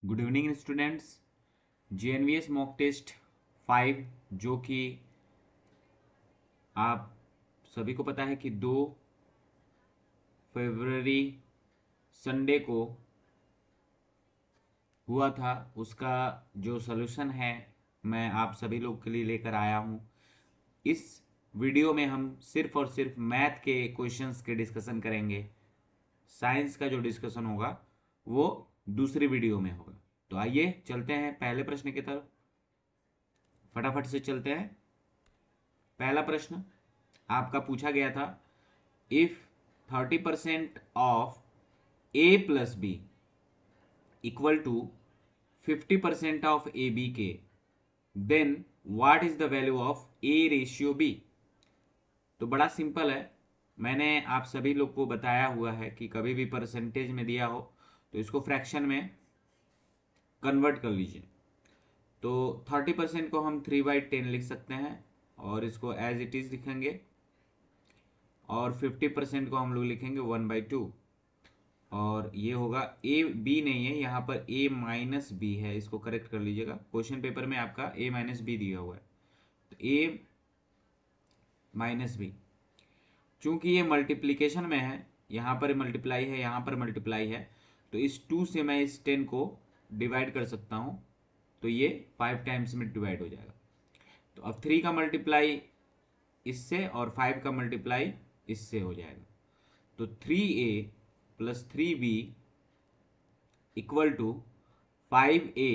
Good evening students. JNVS mock test 5 जो कि आप सभी को पता है कि 2 फरवरी संडे को हुआ था, उसका जो सॉल्यूशन है मैं आप सभी लोग के लिए लेकर आया हूँ। इस वीडियो में हम सिर्फ और सिर्फ मैथ के क्वेश्चंस के डिस्कशन करेंगे। साइंस का जो डिस्कशन होगा वो दूसरी वीडियो में होगा। तो आइए चलते हैं पहले प्रश्न की तरफ, फटाफट से चलते हैं। पहला प्रश्न आपका पूछा गया था, if 30% of A plus B equal to 50% of A B के, then what is the value of A ratio B. तो बड़ा सिंपल है, मैंने आप सभी लोग को बताया हुआ है कि कभी भी परसेंटेज में दिया हो तो इसको फ्रैक्शन में कन्वर्ट कर लीजिए। तो 30% को हम 3/10 लिख सकते हैं और इसको एज इट इज लिखेंगे, और 50% को हम लोग लिखेंगे 1/2, और ये होगा ए बी नहीं है, यहाँ पर ए माइनस बी है, इसको करेक्ट कर लीजिएगा। क्वेश्चन पेपर में आपका ए माइनस बी दिया हुआ है, तो ए माइनस बी। चूंकि ये मल्टीप्लीकेशन में है, यहाँ पर मल्टीप्लाई है, यहाँ पर मल्टीप्लाई है, तो इस 2 से मैं इस 10 को डिवाइड कर सकता हूँ, तो ये 5 टाइम्स में डिवाइड हो जाएगा। तो अब 3 का मल्टीप्लाई इससे और 5 का मल्टीप्लाई इससे हो जाएगा। तो 3a plus 3b equal to 5a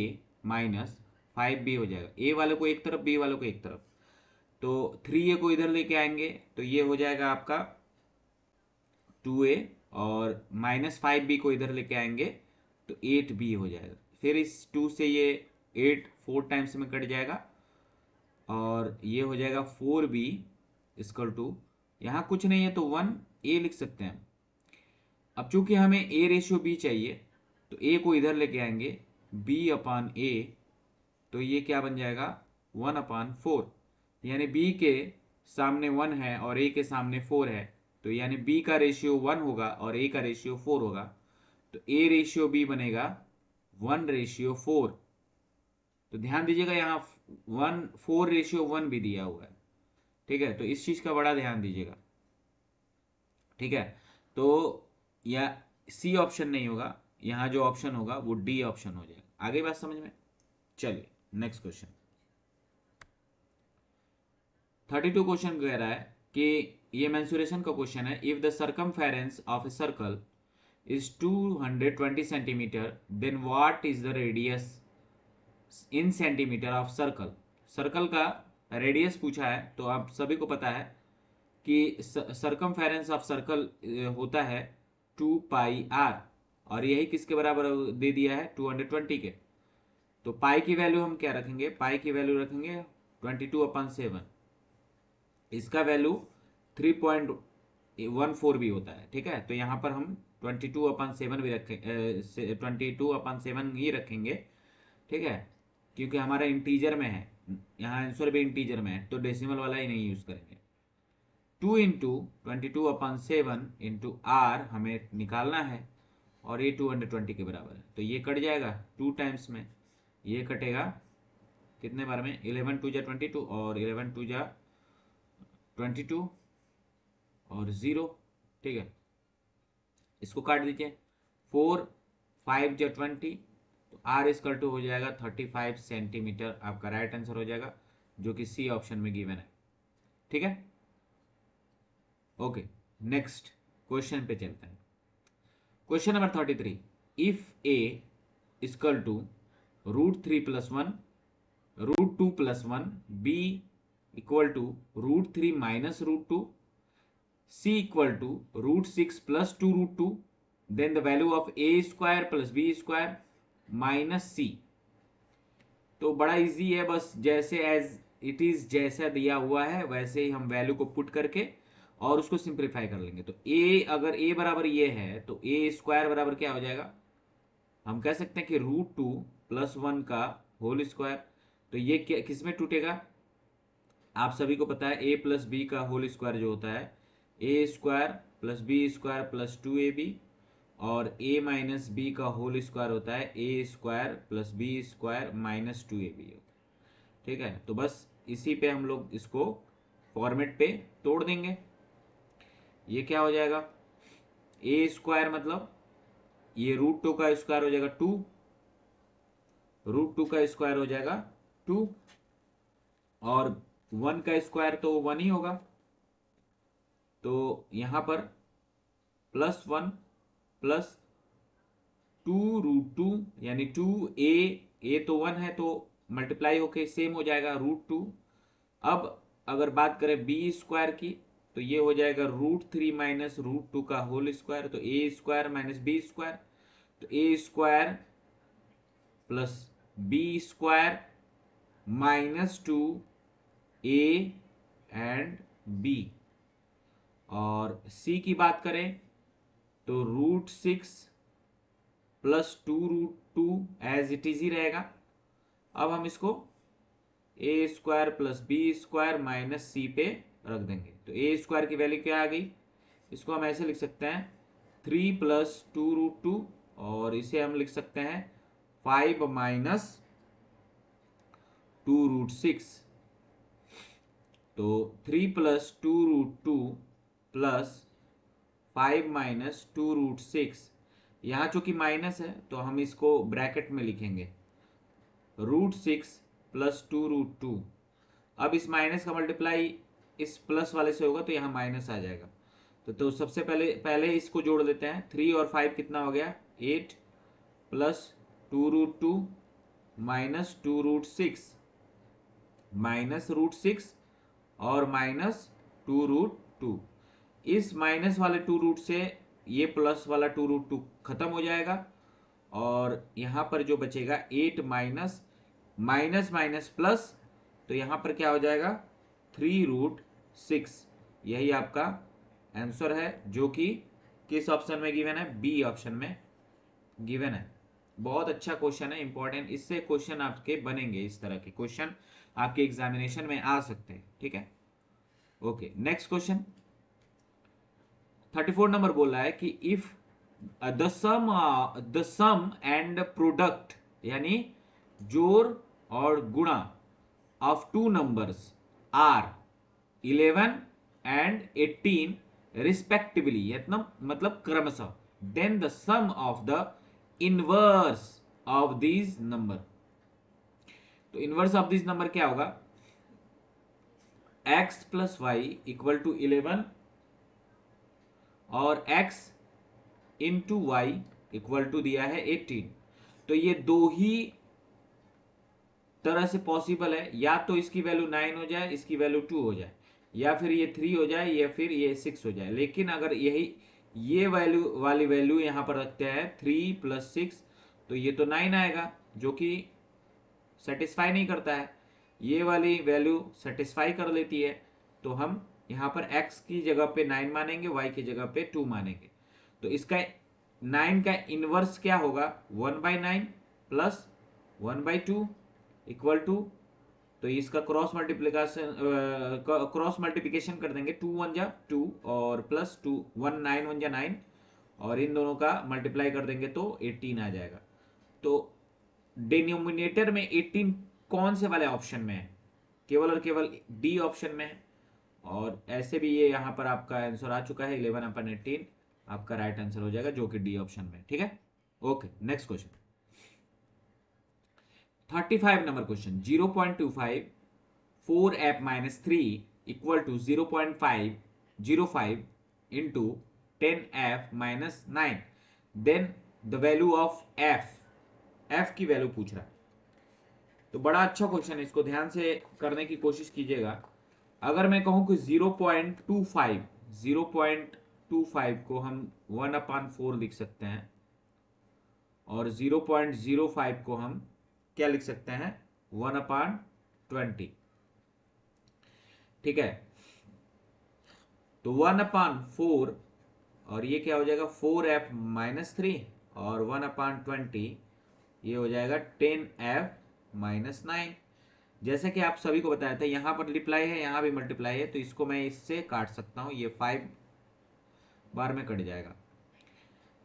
minus 5b हो जाएगा। ए वाले को एक तरफ, बी वाले को एक तरफ, तो 3a को इधर लेके आएंगे तो ये हो जाएगा आपका 2a, और माइनस 5b को इधर लेके आएंगे तो 8b हो जाएगा। फिर इस 2 से ये 8 4 टाइम्स में कट जाएगा, और ये हो जाएगा 4b इक्वल टू, यहाँ कुछ नहीं है तो 1a लिख सकते हैं। अब चूंकि हमें a रेशियो b चाहिए तो a को इधर लेके आएंगे, b अपान a, तो ये क्या बन जाएगा 1/4, यानी b के सामने 1 है और a के सामने 4 है, तो यानी b का रेशियो 1 होगा और a का रेशियो 4 होगा, तो a रेशियो b बनेगा 1/4। तो ध्यान दीजिएगा यहाँ 4/1 भी दिया हुआ है, ठीक है, तो इस चीज का बड़ा ध्यान दीजिएगा, ठीक है। तो या सी ऑप्शन नहीं होगा, यहाँ जो ऑप्शन होगा वो डी ऑप्शन हो जाएगा। आगे बात समझ में? चलिए नेक्स्ट क्वेश्चन। 32 क्वेश्चन कह रहा है कि ये मेंसुरेशन का क्वेश्चन है। If the circumference of a circle is 220 centimetre, then what is the radius in centimetre of circle. Circle का रेडियस पूछा है, तो आप सभी को पता है कि सर्कमफेरेंस ऑफ सर्कल होता है 2πr, और यही किसके बराबर दे दिया है 220 के। तो पाई की वैल्यू हम क्या रखेंगे, पाई की वैल्यू रखेंगे 22/7, इसका वैल्यू 3.14 भी होता है, ठीक है। तो यहाँ पर हम 22/7 भी रखें, 22/7 ही रखेंगे, ठीक है, क्योंकि हमारा इंटीजर में है, यहाँ आंसर भी इंटीजर में है, तो डेसिमल वाला ही नहीं यूज करेंगे। 2 × 22/7 इंटू आर हमें निकालना है, और ये 220 के बराबर है, तो ये कट जाएगा 2 टाइम्स में, ये कटेगा कितने बार में, 11 2 जा 22 और 11 2 जा 22 और 0, ठीक है, इसको काट दीजिए। 4 5 जा 20, तो आर इक्वल टू हो जाएगा 35 सेंटीमीटर, आपका राइट आंसर हो जाएगा, जो कि सी ऑप्शन में गिवन है, ठीक है। ओके, नेक्स्ट क्वेश्चन पे चलते हैं। Question number 33, if A equal to √3+1 √2+1, B equal to √3 minus √2, c equal to √6 plus 2 √2, then the value of a square plus B square minus C. तो बड़ा easy है, बस जैसे एज इट इज जैसा दिया हुआ है वैसे ही हम वैल्यू को पुट करके और उसको सिंप्लीफाई कर लेंगे। तो a, अगर a बराबर ये है तो a स्क्वायर बराबर क्या हो जाएगा, हम कह सकते हैं कि √2+1 का होल स्क्वायर। तो ये किस में टूटेगा, आप सभी को पता है a प्लस बी का होल स्क्वायर जो होता है a square plus B square plus 2ab, और a माइनस बी का होल स्क्वायर होता है A square plus B square minus 2ab होता है। ठीक है, तो बस इसी पे हम लोग इसको फॉर्मेट पे तोड़ देंगे। ये क्या हो जाएगा, ए स्क्वायर मतलब ये √2 का स्क्वायर हो जाएगा 2, √2 का स्क्वायर हो जाएगा 2, और 1 का स्क्वायर तो 1 ही होगा, तो यहां पर +1 प्लस 2√2 यानी 2a तो 1 है तो मल्टीप्लाई होके सेम हो जाएगा √2। अब अगर बात करें बी स्क्वायर की तो ये हो जाएगा √3 माइनस √2 का होल स्क्वायर, तो A square minus B square, तो A square plus B square minus 2a and B. और सी की बात करें तो √6 प्लस 2√2 एज इट इज ही रहेगा। अब हम इसको A square plus B square minus C पे रख देंगे, तो ए स्क्वायर की वैल्यू क्या आ गई, इसको हम ऐसे लिख सकते हैं 3 प्लस 2√2, और इसे हम लिख सकते हैं 5 माइनस 2√6। तो 3 प्लस 2√2 प्लस 5 माइनस 2√6, यहाँ चूंकि माइनस है तो हम इसको ब्रैकेट में लिखेंगे √6 प्लस 2√2। अब इस माइनस का मल्टीप्लाई इस प्लस वाले से होगा तो यहाँ माइनस आ जाएगा, तो सबसे पहले इसको जोड़ देते हैं। 3 और 5 कितना हो गया 8 प्लस 2√2 माइनस 2√6 माइनस √6 और माइनस 2√2। इस माइनस वाले 2 से ये प्लस वाला 2√2 खत्म हो जाएगा, और यहाँ पर जो बचेगा 8 माइनस माइनस माइनस प्लस, तो यहाँ पर क्या हो जाएगा 3√6। यही आपका आंसर है, जो कि किस ऑप्शन में गिवन है, बी ऑप्शन में गिवन है। बहुत अच्छा क्वेश्चन है, इंपॉर्टेंट, इससे क्वेश्चन आपके बनेंगे, इस तरह के क्वेश्चन आपके एग्जामिनेशन में आ सकते हैं। ठीक है, ओके, नेक्स्ट क्वेश्चन 34 नंबर बोल रहा है कि if the sum and product यानी जोड़ और गुणा of two numbers are 11 and 18 respectively, मतलब क्रमशः, then the sum of the inverse of these number. तो इनवर्स ऑफ दीज नंबर क्या होगा, x plus y equal to 11 और x into y equal to दिया है 18। तो ये दो ही तरह से पॉसिबल है, या तो इसकी वैल्यू 9 हो जाए, इसकी वैल्यू 2 हो जाए, या फिर ये 3 हो जाए, या फिर ये 6 हो जाए। लेकिन अगर ये वैल्यू वाली वैल्यू यहां पर रखते हैं 3 प्लस 6, तो ये तो 9 आएगा, जो कि सेटिस्फाई नहीं करता है। ये वाली वैल्यू सेटिस्फाई कर लेती है, तो हम यहाँ पर x की जगह पे 9 मानेंगे, y की जगह पे 2 मानेंगे। तो इसका 9 का इनवर्स क्या होगा, 1/9 प्लस 1/2 इक्वल टू, तो इसका क्रॉस मल्टीप्लिकेशन कर देंगे, 2 1 जा 2 और प्लस 2 1 9 1 जा 9, और इन दोनों का मल्टीप्लाई कर देंगे तो 18 आ जाएगा। तो डिनोमिनेटर में 18 कौन से वाले ऑप्शन में है, केवल और केवल डी ऑप्शन में है, और ऐसे भी ये यहाँ पर आपका आंसर आ चुका है, 11/18 आपका राइट आंसर हो जाएगा, जो कि डी ऑप्शन में। ठीक है, okay, next question 35 number question, 0.25 4f minus 3 equal to 0.505 into 10f minus 9, then the value of f की वैल्यू पूछ रहा है। तो बड़ा अच्छा क्वेश्चन है, इसको ध्यान से करने की कोशिश कीजिएगा। अगर मैं कहूं कि 0.25 को हम 1/4 लिख सकते हैं, और 0.05 को हम क्या लिख सकते हैं, 1/20। ठीक है, तो 1/4 और ये क्या हो जाएगा 4f minus 3, और 1/20 ये हो जाएगा 10f minus 9। जैसे कि आप सभी को बताया था, यहां पर मल्टीप्लाई है, यहां भी मल्टीप्लाई है, तो इसको मैं इससे काट सकता हूं, ये 5 बार में कट जाएगा।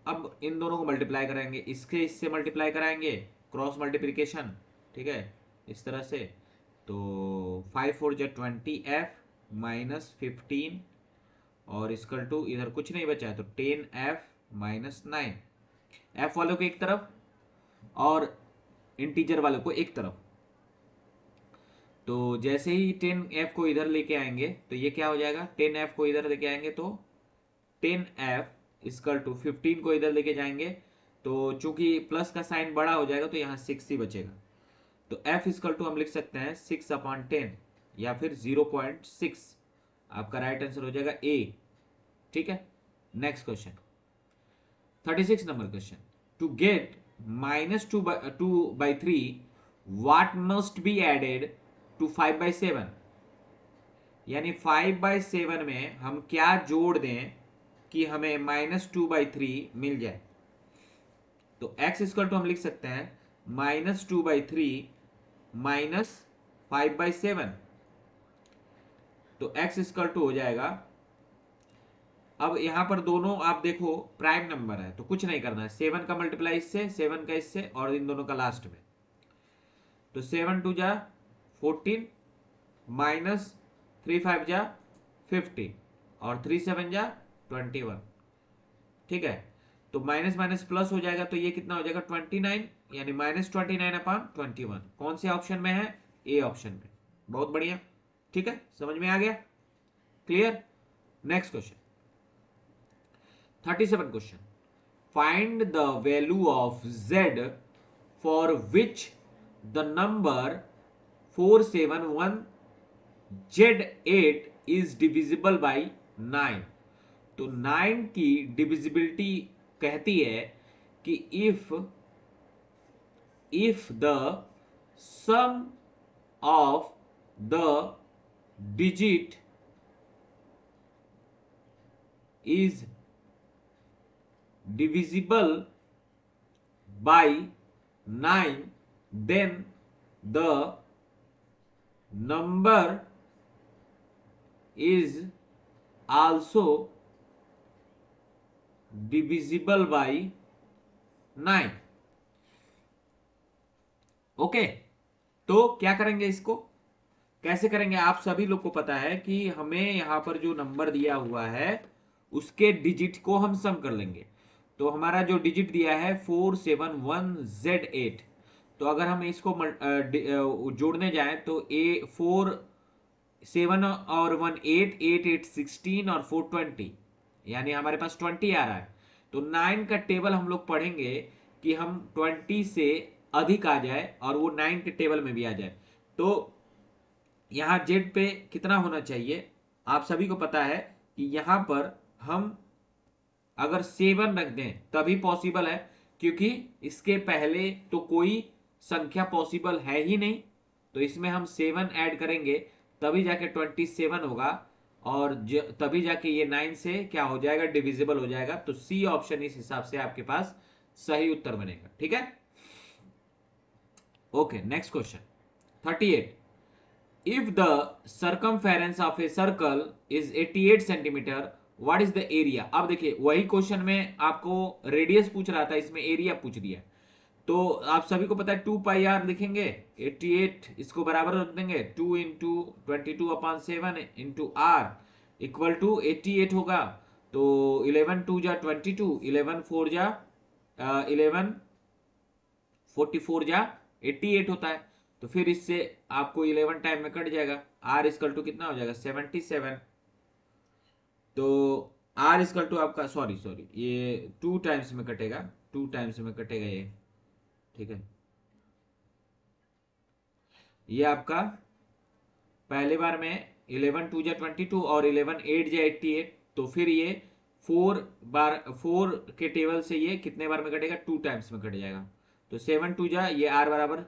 अब इन दोनों को मल्टीप्लाई कराएंगे, इससे मल्टीप्लाई कराएंगे, क्रॉस मल्टीप्लिकेशन, ठीक है, इस तरह से। तो 5 4 जा 20F माइनस 15 और इसकल टू इधर कुछ नहीं बचा है तो 10F माइनस 9, एफ वालों को एक तरफ और इंटीजर वालों को एक तरफ। तो जैसे ही 10F को इधर लेके आएंगे तो ये क्या हो जाएगा, 10F को इधर लेके आएंगे तो 10F इसकल टू 15 को इधर लेके जाएंगे तो चूंकि प्लस का साइन बड़ा हो जाएगा तो यहाँ 6 ही बचेगा। तो F इसकल टू हम लिख सकते हैं 6/10 या फिर 0.6। आपका राइट आंसर हो जाएगा A। ठीक है, next question 36 number question. To get -2/3 what must be added to 5/7, यानी 5/7 में हम क्या जोड़ दें कि हमें -2/3 मिल जाए। तो x इक्वल टू हम लिख सकते हैं -2/3 माइनस 5/7। तो x इक्वल टू हो जाएगा, अब यहां पर दोनों आप देखो प्राइम नंबर है तो कुछ नहीं करना है, 7 का मल्टीप्लाई इससे, 7 का इससे और इन दोनों का लास्ट में। तो 7 2 जा 14 माइनस 3 5 जा 50 और 3 7 जा 21। ठीक है, तो माइनस माइनस प्लस हो जाएगा तो ये कितना हो जाएगा 29, यानी -29/21। कौन से ऑप्शन में है, ए ऑप्शन में। बहुत बढ़िया, ठीक है, समझ में आ गया, clear. Next question 37 question. Find the value of z for which the number 471z8 is divisible by 9। तो 9 की डिविजिबिलिटी कहती है कि if the sum of the digit is divisible by 9 then the number is also divisible by 9। Okay, तो क्या करेंगे, इसको कैसे करेंगे। आप सभी लोग को पता है कि हमें यहां पर जो नंबर दिया हुआ है उसके डिजिट को हम सम कर लेंगे। तो हमारा जो डिजिट दिया है 471z8, तो अगर हम इसको जोड़ने जाएं तो 4 7 और 1 8 8 8 16 और 4 20, यानी हमारे पास 20 आ रहा है। तो 9 का टेबल हम लोग पढ़ेंगे कि हम 20 से अधिक आ जाए और वो 9 के टेबल में भी आ जाए। तो यहां जेड पे कितना होना चाहिए, आप सभी को पता है कि यहां पर हम अगर 7 रख दें तभी पॉसिबल है, क्योंकि इसके पहले तो कोई संख्या पॉसिबल है ही नहीं। तो इसमें हम 7 ऐड करेंगे तभी जाके 27 होगा और तभी जाके ये 9 से क्या हो जाएगा, डिविजिबल हो जाएगा। तो सी ऑप्शन इस हिसाब से आपके पास सही उत्तर बनेगा। ठीक है, okay, next question 38। If the circumference of a circle is 88 centimetre, what is the area। अब देखिए वही क्वेश्चन में आपको रेडियस पूछ रहा था, इसमें एरिया पूछ दिया। तो आप सभी को पता है 2πr लिखेंगे, 88 इसको बराबर रख देंगे 2 into 22/7 into r equal to 88 होगा। तो 11 2 जा 22, 11 4 जा 11 44 जा 88 होता है। तो फिर इससे आपको 11 टाइम में कट जाएगा, आर इक्वल टू कितना हो जाएगा 77। तो आर इक्वल टू आपका सॉरी ये 2 टाइम्स में कटेगा, 2 टाइम्स में कटेगा ये। ठीक है, ये आपका पहले बार में 11 2 जा 22 और 11 8 जा 88। तो फिर ये 4 के टेबल से ये कितने बार में कटेगा, 2 टाइम्स में कट जाएगा। तो 7 2 जा ये आर बराबर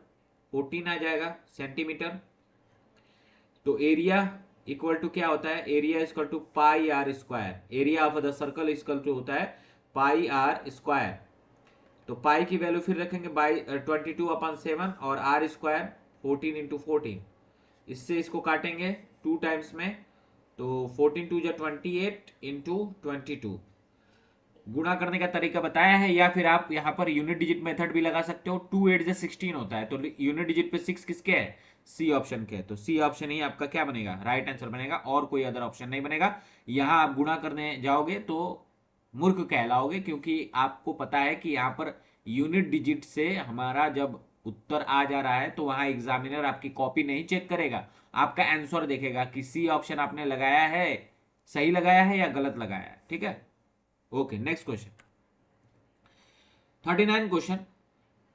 14 आ जाएगा सेंटीमीटर। तो एरिया इक्वल टू क्या होता है, area equal to pi r square. Area of the circle equal to होता है पाई आर स्क्वायर। तो पाई की वैल्यू फिर रखेंगे बाई 22/7 और आर स्क्वायर 14 इंटू 14। इससे इसको काटेंगे 2 टाइम्स में, तो 14 2 जा 28 इंटू 22। गुणा करने का तरीका बताया है, या फिर आप यहाँ पर यूनिट डिजिट मेथड भी लगा सकते हो। 2 8 16 होता है, तो यूनिट डिजिट पे 6 किसके है, सी ऑप्शन के है, तो सी ऑप्शन ही आपका क्या बनेगा, राइट आंसर बनेगा, और कोई अदर ऑप्शन नहीं बनेगा। यहाँ आप गुणा करने जाओगे तो मूर्ख कहलाओगे, क्योंकि आपको पता है कि यहाँ पर यूनिट डिजिट से हमारा जब उत्तर आ जा रहा है तो वहां एग्जामिनर आपकी कॉपी नहीं चेक करेगा, आपका आंसर देखेगा कि सी ऑप्शन आपने लगाया है, सही लगाया है या गलत लगाया है। ठीक है, ओके नेक्स्ट क्वेश्चन। 39 क्वेश्चन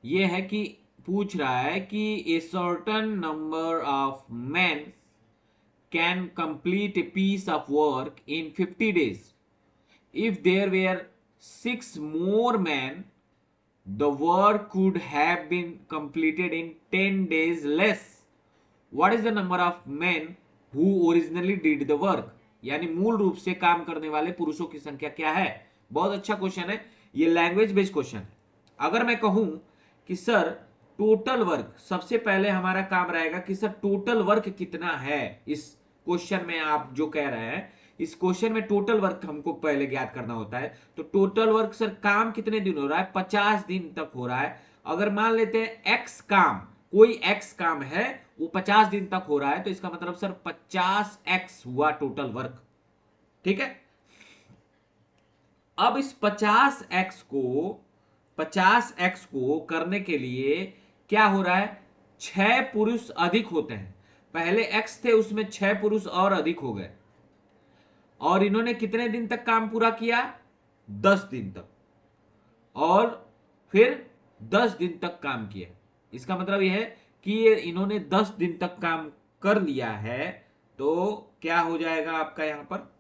ये है कि पूछ रहा है कि a certain number of man can complete a piece of work in 50 days if there were 6 more men the work could have been completed in 10 days less. What is the number of men who originally did the work? यानी मूल रूप से काम करने वाले पुरुषों की संख्या क्या है। बहुत अच्छा क्वेश्चन है, ये लैंग्वेज बेस्ड क्वेश्चन है। अगर मैं कहूं कि सर टोटल वर्क, सबसे पहले हमारा काम रहेगा कि सर टोटल वर्क कितना है। इस क्वेश्चन में आप जो कह रहे हैं, इस क्वेश्चन में टोटल वर्क हमको पहले ज्ञात करना होता है। तो टोटल वर्क सर काम कितने दिन हो रहा है, 50 दिन तक हो रहा है। अगर मान लेते हैं एक्स काम, कोई एक्स काम है वो 50 दिन तक हो रहा है, तो इसका मतलब सर 50x हुआ टोटल वर्क। ठीक है, अब इस 50x को करने के लिए क्या हो रहा है, 6 पुरुष अधिक होते हैं। पहले x थे, उसमें 6 पुरुष और अधिक हो गए, और इन्होंने कितने दिन तक काम पूरा किया, 10 दिन तक, और फिर 10 दिन तक काम किया। इसका मतलब यह है कि ये इन्होंने 10 दिन तक काम कर लिया है। तो क्या हो जाएगा आपका यहां पर,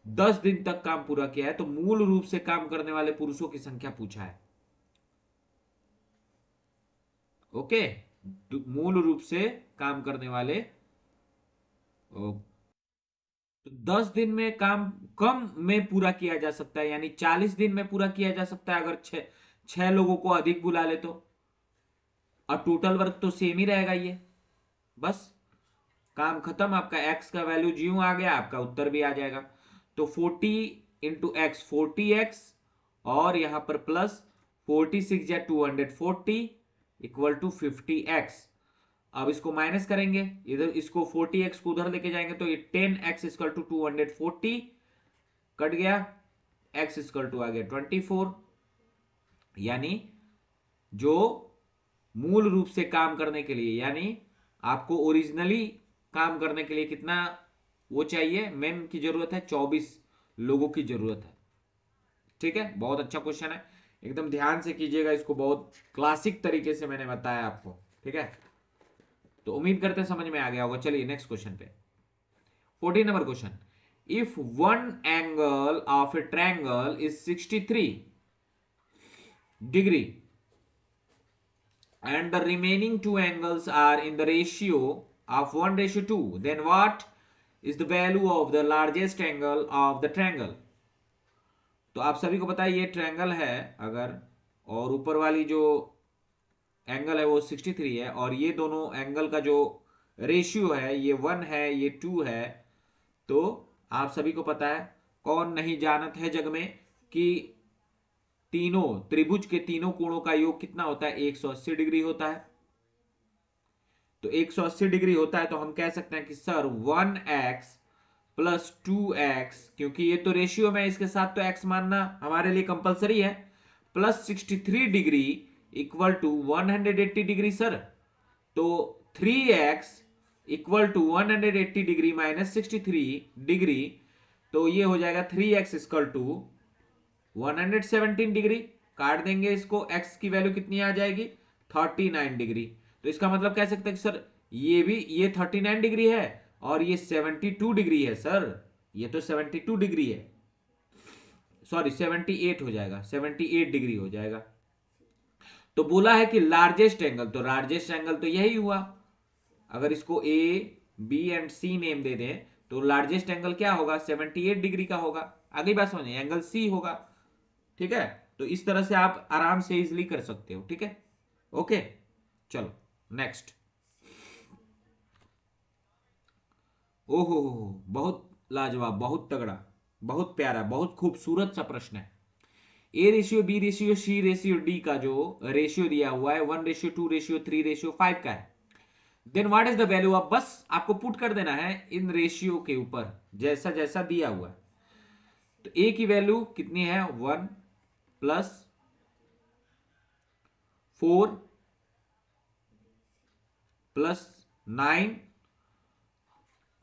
10 दिन तक काम पूरा किया है, तो मूल रूप से काम करने वाले पुरुषों की संख्या पूछा है। ओके, मूल रूप से काम करने वाले, तो 10 दिन में काम कम में पूरा किया जा सकता है, यानी 40 दिन में पूरा किया जा सकता है अगर छह लोगों को अधिक बुला ले तो, और टोटल वर्क तो सेम ही रहेगा ये। बस काम खत्म, आपका एक्स का वैल्यू ज्यों आ गया आपका उत्तर भी आ जाएगा। तो 40 × x 40x, और यहां पर प्लस 46 या 240 इक्वल टू 50x। अब इसको माइनस करेंगे, इधर इसको 40x को उधर लेके जाएंगे तो ये 10x इक्वल टू 240 कट गया, x इक्वल टू आ गया 24। यानी जो मूल रूप से काम करने के लिए, यानी आपको ओरिजिनली काम करने के लिए कितना वो चाहिए, मेन की जरूरत है 24 लोगों की जरूरत है। ठीक है, बहुत अच्छा क्वेश्चन है, एकदम ध्यान से कीजिएगा इसको, बहुत क्लासिक तरीके से मैंने बताया आपको। ठीक है, तो उम्मीद करते हैं समझ में आ गया होगा। चलिए नेक्स्ट क्वेश्चन पे, 14 number question. If one angle of A triangle is 63 degree and the remaining two angles are in the ratio of 1:2, then what is the value of the largest angle of the triangle? तो आप सभी को पता है ये triangle है अगर, और ऊपर वाली जो एंगल है वो 63 है, और ये दोनों एंगल का जो रेशियो है ये 1 है, ये 2 है। तो आप सभी को पता है, कौन नहीं जानत है जग में, कि तीनों त्रिभुज के तीनों कोणों का योग कितना होता है, 180 डिग्री होता है। तो 180 डिग्री होता है, तो हम कह सकते हैं कि सर 1x प्लस 2x, क्योंकि ये तो रेशियो में इसके साथ तो x मानना हमारे लिए कंपलसरी है, plus 63 degree equal to 180 degree sir. तो 3x equal to 180 degree minus 63 degree, तो ये हो जाएगा 3x इक्वल टू 117 डिग्री। काट देंगे इसको, x की वैल्यू कितनी आ जाएगी, 39 डिग्री। तो इसका मतलब कह सकते हैं कि सर ये भी, ये 39 डिग्री है और ये 72 डिग्री है सर, ये तो 72 डिग्री है, सॉरी 78 हो जाएगा, 78 डिग्री हो जाएगा। तो बोला है कि लार्जेस्ट एंगल, तो लार्जेस्ट एंगल तो यही हुआ। अगर इसको A B and C name दे दें तो लार्जेस्ट एंगल क्या होगा, 78 डिग्री का होगा। आगे बात समझिए, एंगल सी होगा। ठीक है, तो इस तरह से आप आराम से इजिली कर सकते हो। ठीक है, ओके चलो नेक्स्ट। ओहो, बहुत लाजवाब, बहुत तगड़ा। बहुत प्यारा, बहुत खूबसूरत सा प्रश्न है। A ratio B ratio C ratio D का जो रेशियो दिया हुआ है 1:2:3:5 का है। Then what is the value of, बस आपको पुट कर देना है इन रेशियो के ऊपर जैसा जैसा दिया हुआ है। तो ए की वैल्यू कितनी है, 1+4+9।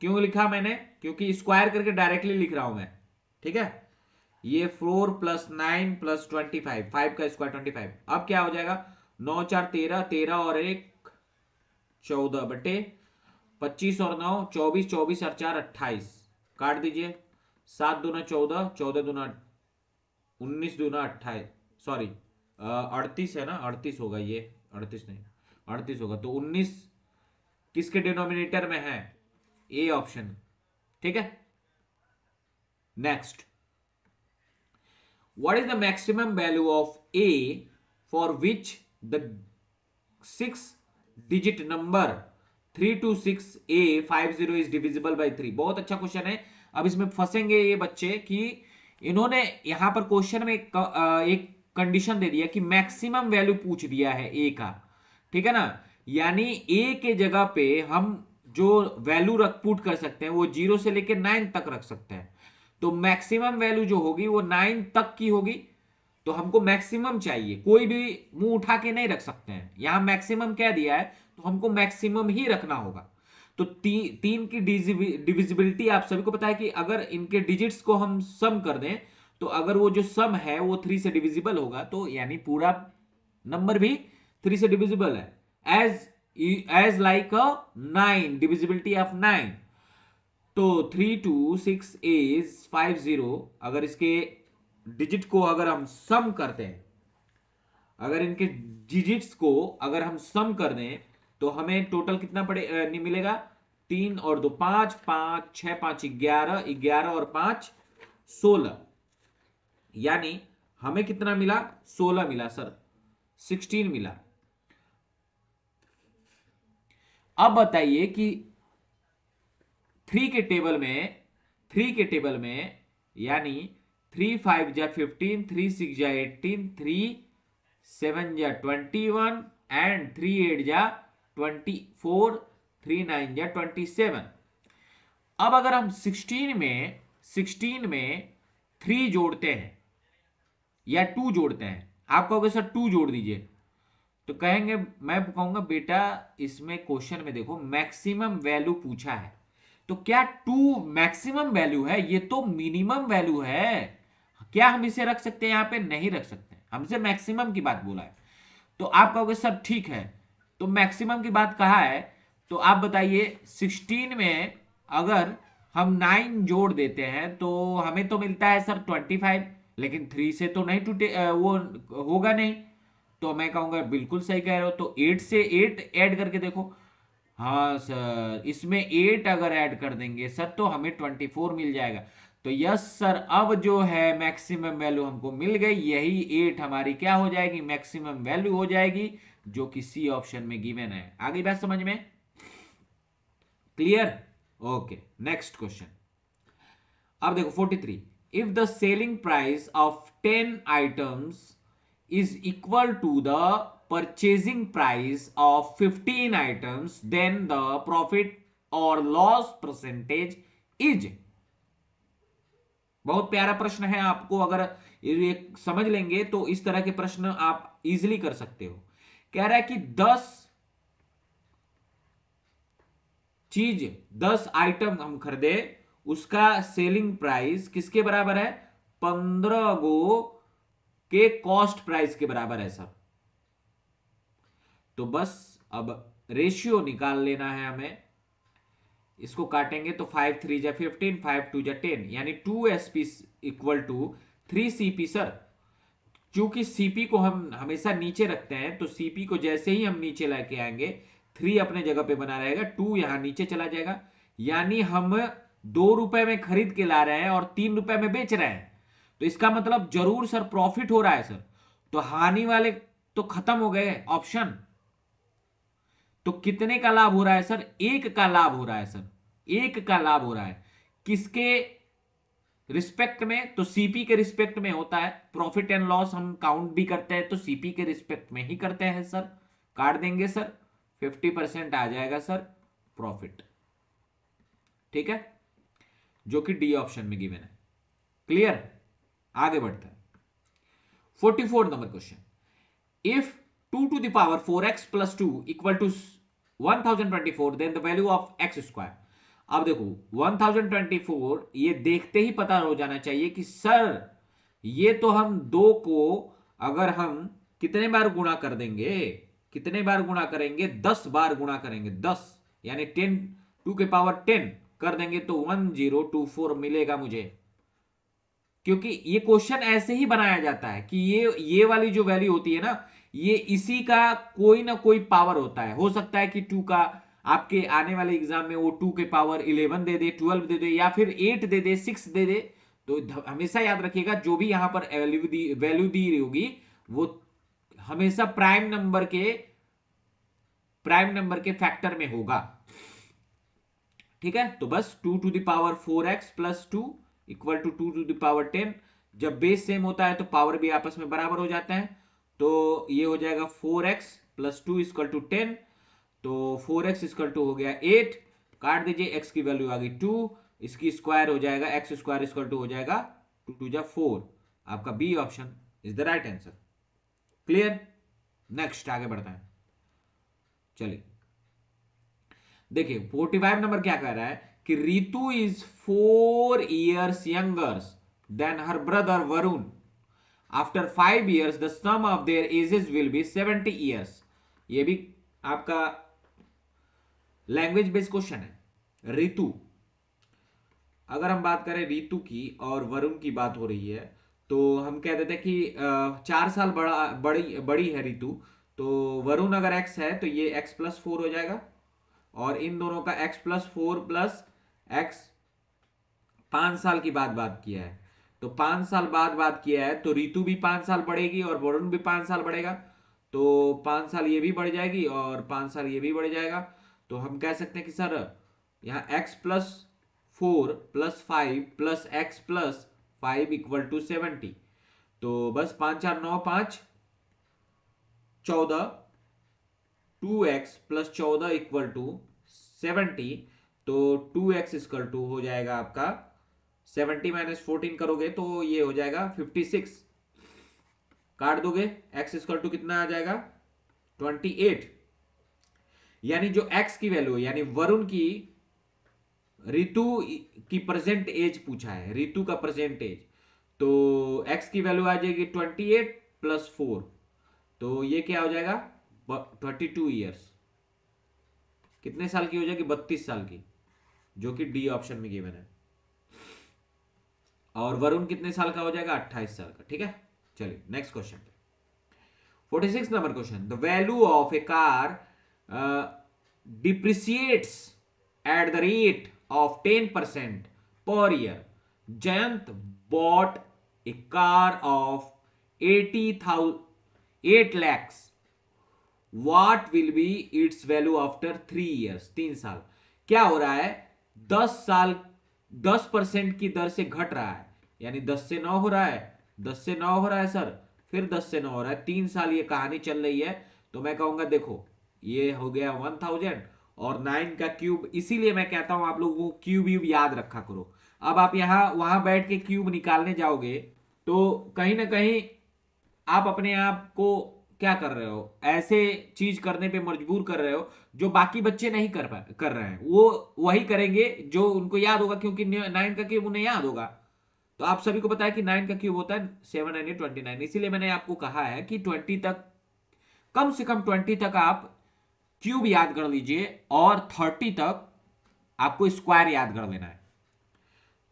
क्यों लिखा मैंने, क्योंकि स्क्वायर करके डायरेक्टली लिख रहा हूं मैं, ठीक है। ये 4+9+25, 5 का स्क्वायर 25। अब क्या हो जाएगा, 9×4 = 13, 13 और 1 14/25 और 9 24, 24 और 4 28, काट दीजिए। 7×2 = 14, 14×2 = 19×2 = 28, सॉरी 38 है ना, 38 होगा ये, 38 नहीं 38 होगा। तो 19 किसके डिनोमिनेटर में है, ए ऑप्शन, ठीक है। Next, what is the maximum value of a for which the 6 digit number 326A50 is divisible by 3। बहुत अच्छा क्वेश्चन है। अब इसमें फंसेंगे ये बच्चे कि इन्होंने यहां पर क्वेश्चन में एक कंडीशन दे दिया कि मैक्सिमम वैल्यू पूछ दिया है ए का, ठीक है ना। यानी ए के जगह पे हम जो वैल्यू रख पुट कर सकते हैं वो 0 से लेकर 9 तक रख सकते हैं। तो मैक्सिमम वैल्यू जो होगी वो 9 तक की होगी। तो हमको मैक्सिमम चाहिए, कोई भी मुंह उठा के नहीं रख सकते हैं। यहां मैक्सिमम क्या दिया है, तो हमको मैक्सिमम ही रखना होगा। तो तीन की डिविजिबिलिटी आप सभी को पता है कि अगर इनके डिजिट्स को हम सम कर दें तो अगर वो जो सम है वो 3 से डिविजिबल होगा, तो यानी पूरा नंबर भी 3 से डिविजिबल है। As like a 9, divisibility of 9। तो 326 इज 50। अगर इसके डिजिट को अगर हम सम करते हैं, अगर इनके डिजिट्स को अगर हम सम कर दें तो हमें टोटल कितना मिलेगा, 3 और 2 5, 5 6 5 11, 11 और 5 16, यानी हमें कितना मिला, 16 मिला सर, 16 मिला। अब बताइए कि 3 के टेबल में यानी 3 5 जा 15, 3 6 जा 18, 3 7 जा 21 एंड 3 8 जा 24, 3 9 जा 27। अब अगर हम 16 में 3 जोड़ते हैं या 2 जोड़ते हैं, आप कहोगे सर 2 जोड़ दीजिए, तो कहेंगे, मैं कहूंगा बेटा इसमें क्वेश्चन में देखो मैक्सिमम वैल्यू पूछा है, तो क्या 2 मैक्सिमम वैल्यू है, ये तो मिनिमम वैल्यू है। क्या हम इसे रख सकते हैं यहां पे, नहीं रख सकते, हमसे मैक्सिमम की बात बोला है। तो आप कहोगे सर ठीक है, तो मैक्सिमम की बात कहा है, तो आप बताइए 16 में अगर हम 9 जोड़ देते हैं तो हमें तो मिलता है सर 25, लेकिन 3 से तो नहीं टूटे, वो होगा नहीं। तो मैं कहूंगा बिल्कुल सही कह रहे हो। तो 8 से 8 ऐड करके देखो, हाँ सर इसमें 8 अगर ऐड कर देंगे सर तो हमें 24 मिल जाएगा। तो यस सर, अब जो है मैक्सिमम वैल्यू हमको मिल गई, यही 8 हमारी क्या हो जाएगी, मैक्सिमम वैल्यू हो जाएगी, जो कि सी ऑप्शन में गिवन है। आगे बात समझ में क्लियर, ओके। नेक्स्ट क्वेश्चन, अब देखो 43, if the selling price of 10 items is equal to the purchasing price of 15 items, then the profit or loss percentage is। बहुत प्यारा प्रश्न है, आपको अगर ये समझ लेंगे तो इस तरह के प्रश्न आप इजीली कर सकते हो। कह रहा है कि 10 आइटम हम खरीदे, उसका सेलिंग प्राइस किसके बराबर है, 15 गो के कॉस्ट प्राइस के बराबर है सर। तो बस अब रेशियो निकाल लेना है हमें। इसको काटेंगे तो 5 3 जा 15, 5 2 जा 10, यानी 2SP equal to 3CP sir. क्योंकि सीपी को हम हमेशा नीचे रखते हैं, तो सीपी को जैसे ही हम नीचे लेके आएंगे 3 अपने जगह पे बना रहेगा, 2 यहां नीचे चला जाएगा। यानी हम 2 रुपए में खरीद के ला रहे हैं और 3 रुपए में बेच रहे हैं, तो इसका मतलब जरूर सर प्रॉफिट हो रहा है सर। तो हानि वाले तो खत्म हो गए ऑप्शन। तो कितने का लाभ हो रहा है सर, 1 का लाभ हो रहा है सर, 1 का लाभ हो रहा है। किसके रिस्पेक्ट में तो सीपी के रिस्पेक्ट में होता है, प्रॉफिट एंड लॉस हम काउंट भी करते हैं तो सीपी के रिस्पेक्ट में ही करते हैं सर। काट देंगे सर, 50% आ जाएगा सर प्रॉफिट, ठीक है, जो कि डी ऑप्शन में गिवन है। क्लियर, आगे बढ़ते हैं। 44 number question, if 2 to the power 4x plus 2 equal to 1024 then the value of x square। अब देखो 1024 ये देखते ही पता हो जाना चाहिए कि सर ये तो हम दो को अगर हम कितने बार गुणा कर देंगे, कितने बार गुणा करेंगे, 10 बार गुणा करेंगे, 10 यानी 10 2 के पावर 10 कर देंगे तो 1024 मिलेगा मुझे, क्योंकि ये क्वेश्चन ऐसे ही बनाया जाता है कि ये वाली जो वैल्यू होती है ना, ये इसी का कोई ना कोई पावर होता है। हो सकता है कि 2 का आपके आने वाले एग्जाम में वो 2 के पावर 11 दे दे, 12 दे दे, या फिर 8 दे दे, 6 दे दे। तो हमेशा याद रखिएगा जो भी यहां पर वैल्यू दी रही होगी वो हमेशा प्राइम नंबर के फैक्टर में होगा, ठीक है। तो बस 2 to the power 4x plus 2 equal to 2 to the power 10। जब बेस सेम होता है तो पावर भी आपस में बराबर हो जाता है, तो ये हो जाएगा 4x plus 2 इक्वल टू 10। तो 4x इक्वल टू हो गया 8, काट दीजिए, x की वैल्यू आ गई 2, इसकी स्क्वायर हो जाएगा, x स्क्वायर इक्वल टू हो जाएगा 2 2 जा 4। आपका B option is the right answer. Clear, next आगे बढ़ता है। चलिए देखिए 45 नंबर क्या कह रहा है कि Ritu is 4 years younger than her brother Varun. After 5 years the sum of their ages will be 70 years। ये भी आपका लैंग्वेज बेस्ड क्वेश्चन है। रितु, अगर हम बात करें रितु की और वरुण की बात हो रही है तो हम कह देते हैं कि 4 साल बड़ी है रितु, तो वरुण अगर x है तो ये x प्लस 4 हो जाएगा, और इन दोनों का x प्लस 4 प्लस x 5 साल की बात किया है, तो 5 साल बाद बात किया है तो रितु भी 5 साल बढ़ेगी और वरुण भी 5 साल बढ़ेगा, तो 5 साल ये भी बढ़ जाएगी और 5 साल ये भी बढ़ जाएगा। तो हम कह सकते हैं कि सर यहाँ x plus 4 plus 5 plus x plus 5 equal to 70। तो बस 5 4 9 5 14, 2x प्लस 14 इक्वल टू 70। तो 2x इक्वल टू हो जाएगा आपका 70 माइनस 14 करोगे तो ये हो जाएगा 56, काट दोगे, x इक्वल टू कितना आ जाएगा 28। यानी जो x की वैल्यू यानी वरुण की रितु की प्रेजेंट एज पूछा है, रितु का प्रेजेंट एज, तो x की वैल्यू आ जाएगी 28 प्लस 4, तो ये क्या हो जाएगा 32 ईयर्स। कितने साल की हो जाएगी 32 साल की, जो कि डी ऑप्शन में गिवन है। और वरुण कितने साल का हो जाएगा 28 साल का, ठीक है। चलिए नेक्स्ट क्वेश्चन, 46 नंबर क्वेश्चन, the value of a car depreciates at the rate of 10% per year। Jayant bought a car of 8 lakhs। What will be its value after 3 years? 3 साल। क्या हो रहा है 10% की दर से घट रहा है, यानी 10 से 9 हो रहा है, 10 से 9 हो रहा है सर, फिर 10 से 9 हो रहा है, 3 साल ये कहानी चल रही है। तो मैं कहूंगा देखो ये हो गया 1000 और 9 का क्यूब, इसीलिए मैं कहता हूं आप लोगों को क्यूब याद रखा करो। अब आप यहां वहां बैठ के क्यूब निकालने जाओगे तो कहीं ना कहीं आप अपने आप को क्या कर रहे हो, ऐसे चीज करने पे मजबूर कर रहे हो जो बाकी बच्चे नहीं कर रहे हैं, वो वही करेंगे जो उनको याद होगा, क्योंकि 9 का क्यूब उन्हें याद होगा। तो आप सभी को पता है कि 9 का क्यूब होता है 729। इसीलिए मैंने आपको कहा है कि 20 तक, कम से कम 20 तक आप क्यूब याद कर लीजिए और 30 तक आपको स्क्वायर याद कर लेना है।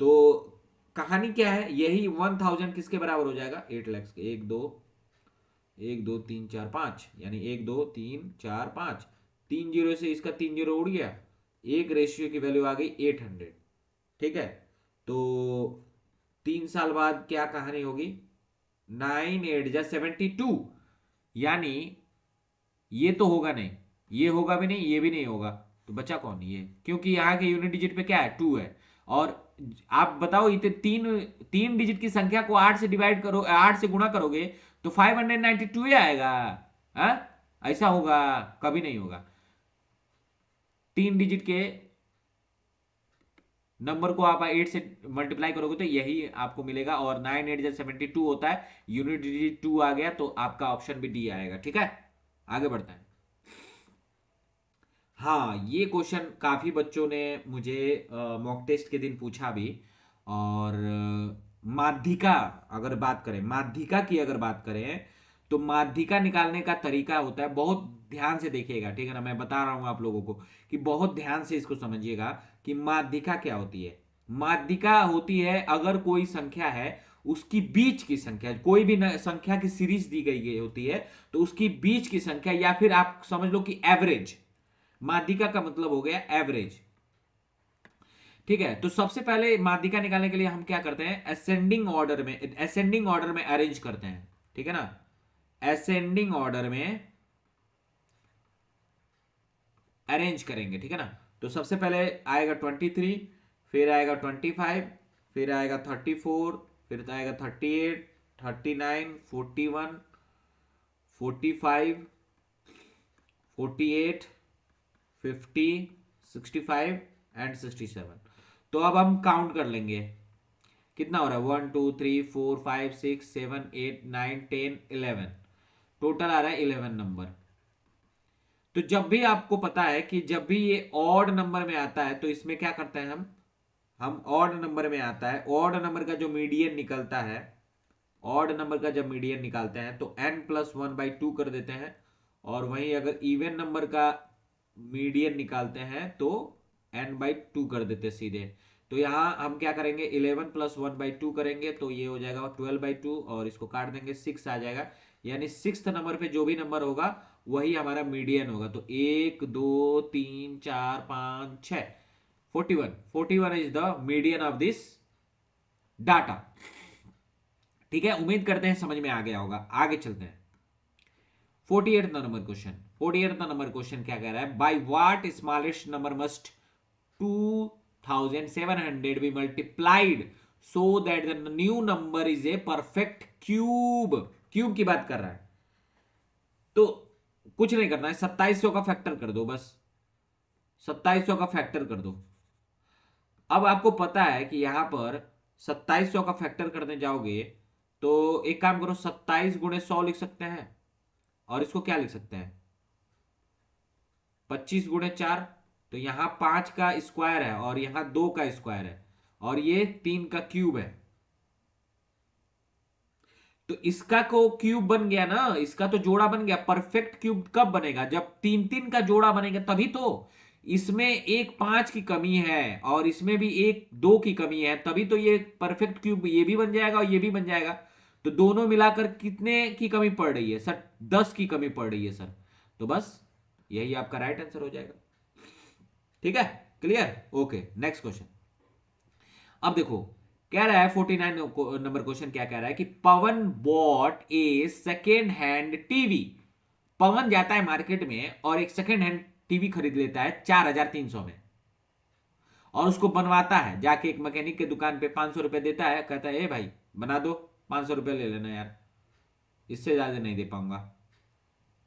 तो कहानी क्या है, यही 1000 किसके बराबर हो जाएगा 8 लाख के, 1 2 3 4 5, यानी 1 2 3 4 5, 3 जीरो से इसका 3 जीरो उड़ गया, एक रेशियो की वैल्यू आ गई 800, ठीक है। तो 3 साल बाद क्या कहानी होगी 9 8 जा 72, यानी ये तो होगा नहीं, ये होगा भी नहीं, ये भी नहीं होगा, तो बचा कौन ये, क्योंकि यहाँ के यूनिट डिजिट पे क्या है 2 है, और आप बताओ, इतने तीन तीन डिजिट की संख्या को 8 से डिवाइड करो, 8 से गुणा करोगे तो 592 ही आएगा। हाँ, ऐसा होगा? कभी नहीं होगा। तीन डिजिट के नंबर को आप 8 से मल्टीप्लाई करोगे तो यही आपको मिलेगा, और 9 8 72 होता है, यूनिट डिजिट 2 आ गया तो आपका ऑप्शन भी डी आएगा। ठीक है, आगे बढ़ता है। हाँ, ये क्वेश्चन काफी बच्चों ने मुझे मॉक टेस्ट के दिन पूछा भी। और माध्यिका, अगर बात करें माध्यिका की, अगर बात करें तो माध्यिका निकालने का तरीका होता है, बहुत ध्यान से देखिएगा, ठीक है ना, मैं बता रहा हूं आप लोगों को कि बहुत ध्यान से इसको समझिएगा कि माध्यिका क्या होती है। माध्यिका होती है, अगर कोई संख्या है उसकी बीच की संख्या, कोई भी संख्या की सीरीज दी गई होती है तो उसकी बीच की संख्या, या फिर आप समझ लो कि एवरेज। माध्यिका का मतलब हो गया एवरेज। ठीक है, तो सबसे पहले माध्यिका निकालने के लिए हम क्या करते हैं, असेंडिंग ऑर्डर में अरेंज करते हैं। ठीक है ना, असेंडिंग ऑर्डर में अरेंज करेंगे। ठीक है ना, तो सबसे पहले आएगा 23, फिर आएगा 25, फिर आएगा 34, फिर आएगा 38, 39, 41, 45, 48, 50, 65 एंड 67। तो अब हम काउंट कर लेंगे कितना हो रहा है, 1 2 3 4 5 6 7 8 9 10 11, टोटल आ रहा है 11 नंबर। तो जब भी आपको पता है कि जब भी ये ऑड नंबर में आता है तो इसमें क्या करते हैं हम ऑड नंबर में आता है, ऑड नंबर का जो मीडियन निकलता है, ऑड नंबर का जब मीडियन निकालते हैं तो n+1/2 कर देते हैं। और वहीं अगर इवन नंबर का मीडियन निकालते हैं तो n/2 कर देते हैं सीधे। तो यहां हम क्या करेंगे, 11+1/2 करेंगे तो ये हो जाएगा 12/2, और इसको काट देंगे 6 आ जाएगा। यानी 6th नंबर पे जो भी नंबर होगा वही हमारा मीडियन होगा। तो 1 2 3 4 5 6, 41 is the median of this data. ठीक है, उम्मीद करते हैं समझ में आ गया होगा। आगे चलते हैं 48वां नंबर क्वेश्चन क्या कह रहा है, by what smallest number must 2700 be multiplied so that the new number is a perfect cube. Cube की बात कर रहा है, तो कुछ नहीं करना है, 2700 का फैक्टर कर दो बस, 2700 का फैक्टर कर दो। अब आपको पता है कि यहां पर 2700 का फैक्टर करने जाओगे तो एक काम करो, 27 × 100 लिख सकते हैं, और इसको क्या लिख सकते हैं, 25 × 4। तो यहां 5 का स्क्वायर है और यहां 2 का स्क्वायर है, और ये 3 का क्यूब है। तो इसका को क्यूब बन गया ना, इसका तो जोड़ा बन गया। परफेक्ट क्यूब कब बनेगा, जब 3 3 का जोड़ा बनेगा तभी तो। इसमें एक 5 की कमी है और इसमें भी एक 2 की कमी है, तभी तो ये परफेक्ट क्यूब ये भी बन जाएगा और ये भी बन जाएगा। तो दोनों मिलाकर कितने की कमी पड़ रही है सर, 10 की कमी पड़ रही है सर। तो बस यही आपका राइट आंसर हो जाएगा। ठीक है, क्लियर, ओके, नेक्स्ट क्वेश्चन। अब देखो कह रहा है 49 नंबर क्वेश्चन क्या कह रहा है कि Pawan bought a second hand TV. Pawan जाता है मार्केट में और एक सेकेंड हैंड टीवी खरीद लेता है 4300 में, और उसको बनवाता है, जाके एक मैकेनिक के दुकान पे 500 रुपए देता है, कहता है ए भाई बना दो, 500 रुपए ले लेना यार, इससे ज्यादा नहीं दे पाऊंगा।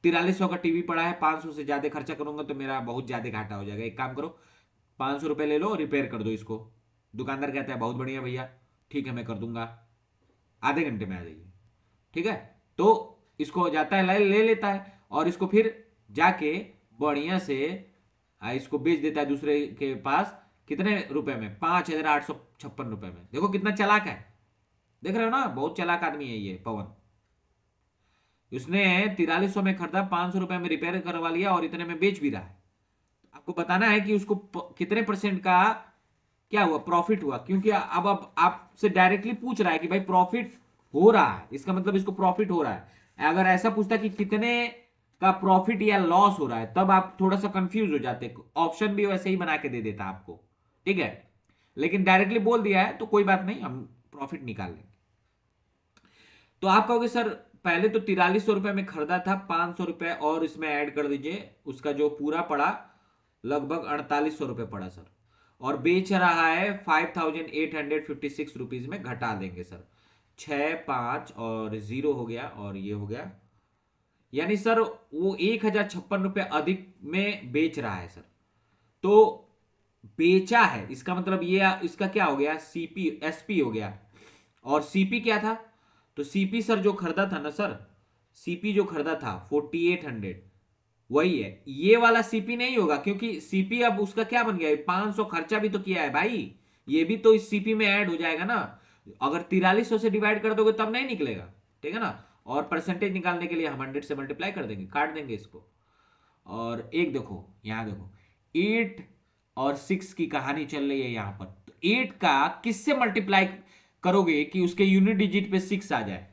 4300 का टीवी पड़ा है, 500 से ज्यादा खर्चा करूंगा तो मेरा बहुत ज्यादा घाटा हो जाएगा। एक काम करो, 500 रुपए ले लो, रिपेयर कर दो इसको। दुकानदार कहता है बहुत बढ़िया भैया, ठीक है मैं कर दूंगा, आधे घंटे में आ जाइए। ठीक है, तो इसको जाता है ले लेता है, और इसको फिर जाके बढ़िया से इसको बेच देता है दूसरे के पास। कितने रुपए में, 5856 रुपए में। देखो कितना चालाक है, देख रहे हो ना, बहुत चालाक आदमी है ये पवन। उसने 4300 में खरीदा, 500 रुपए में रिपेयर करवा लिया और इतने में बेच भी रहा है। आपको बताना है कि उसको कितने परसेंट का क्या हुआ, प्रॉफिट हुआ, क्योंकि अब आपसे डायरेक्टली पूछ रहा है कि भाई प्रॉफिट हो रहा है, इसका मतलब इसको प्रॉफिट हो रहा है। अगर ऐसा पूछता कि कितने का प्रॉफिट या लॉस हो रहा है, तब आप थोड़ा सा कंफ्यूज हो जाते, ऑप्शन भी वैसे ही बना के दे देता आपको। ठीक है, लेकिन डायरेक्टली बोल दिया है तो कोई बात नहीं, हम प्रॉफिट निकाल लेंगे। तो आप कहोगे सर पहले तो 4300 रुपए में खरीदा था, 500 रुपए और इसमें ऐड कर दीजिए, उसका जो पूरा पड़ा लगभग 4800 रुपए पड़ा सर। और बेच रहा है 5856 रुपीज में, घटा देंगे सर, 6 5 और 0 हो गया और ये हो गया, यानी सर वो 1056 रुपये अधिक में बेच रहा है सर। तो बेचा है इसका मतलब ये इसका क्या हो गया, सीपी एसपी हो गया। और सीपी क्या था, तो सीपी सर जो खरीदा था ना सर, सीपी जो खरीदा था 4800, वही है। ये वाला सीपी नहीं होगा क्योंकि सीपी अब उसका क्या बन गया है, 500 खर्चा भी तो किया है भाई, ये भी तो इस सीपी में ऐड हो जाएगा ना। अगर 4300 से डिवाइड कर दोगे तब नहीं निकलेगा, ठीक है ना। और परसेंटेज निकालने के लिए हम 100 से मल्टीप्लाई कर देंगे, काट देंगे इसको। और एक देखो, यहां देखो 8 और 6 की कहानी चल रही है यहां पर। तो 8 का किससे मल्टीप्लाई करोगे कि उसके यूनिट डिजिट पे 6 आ जाए,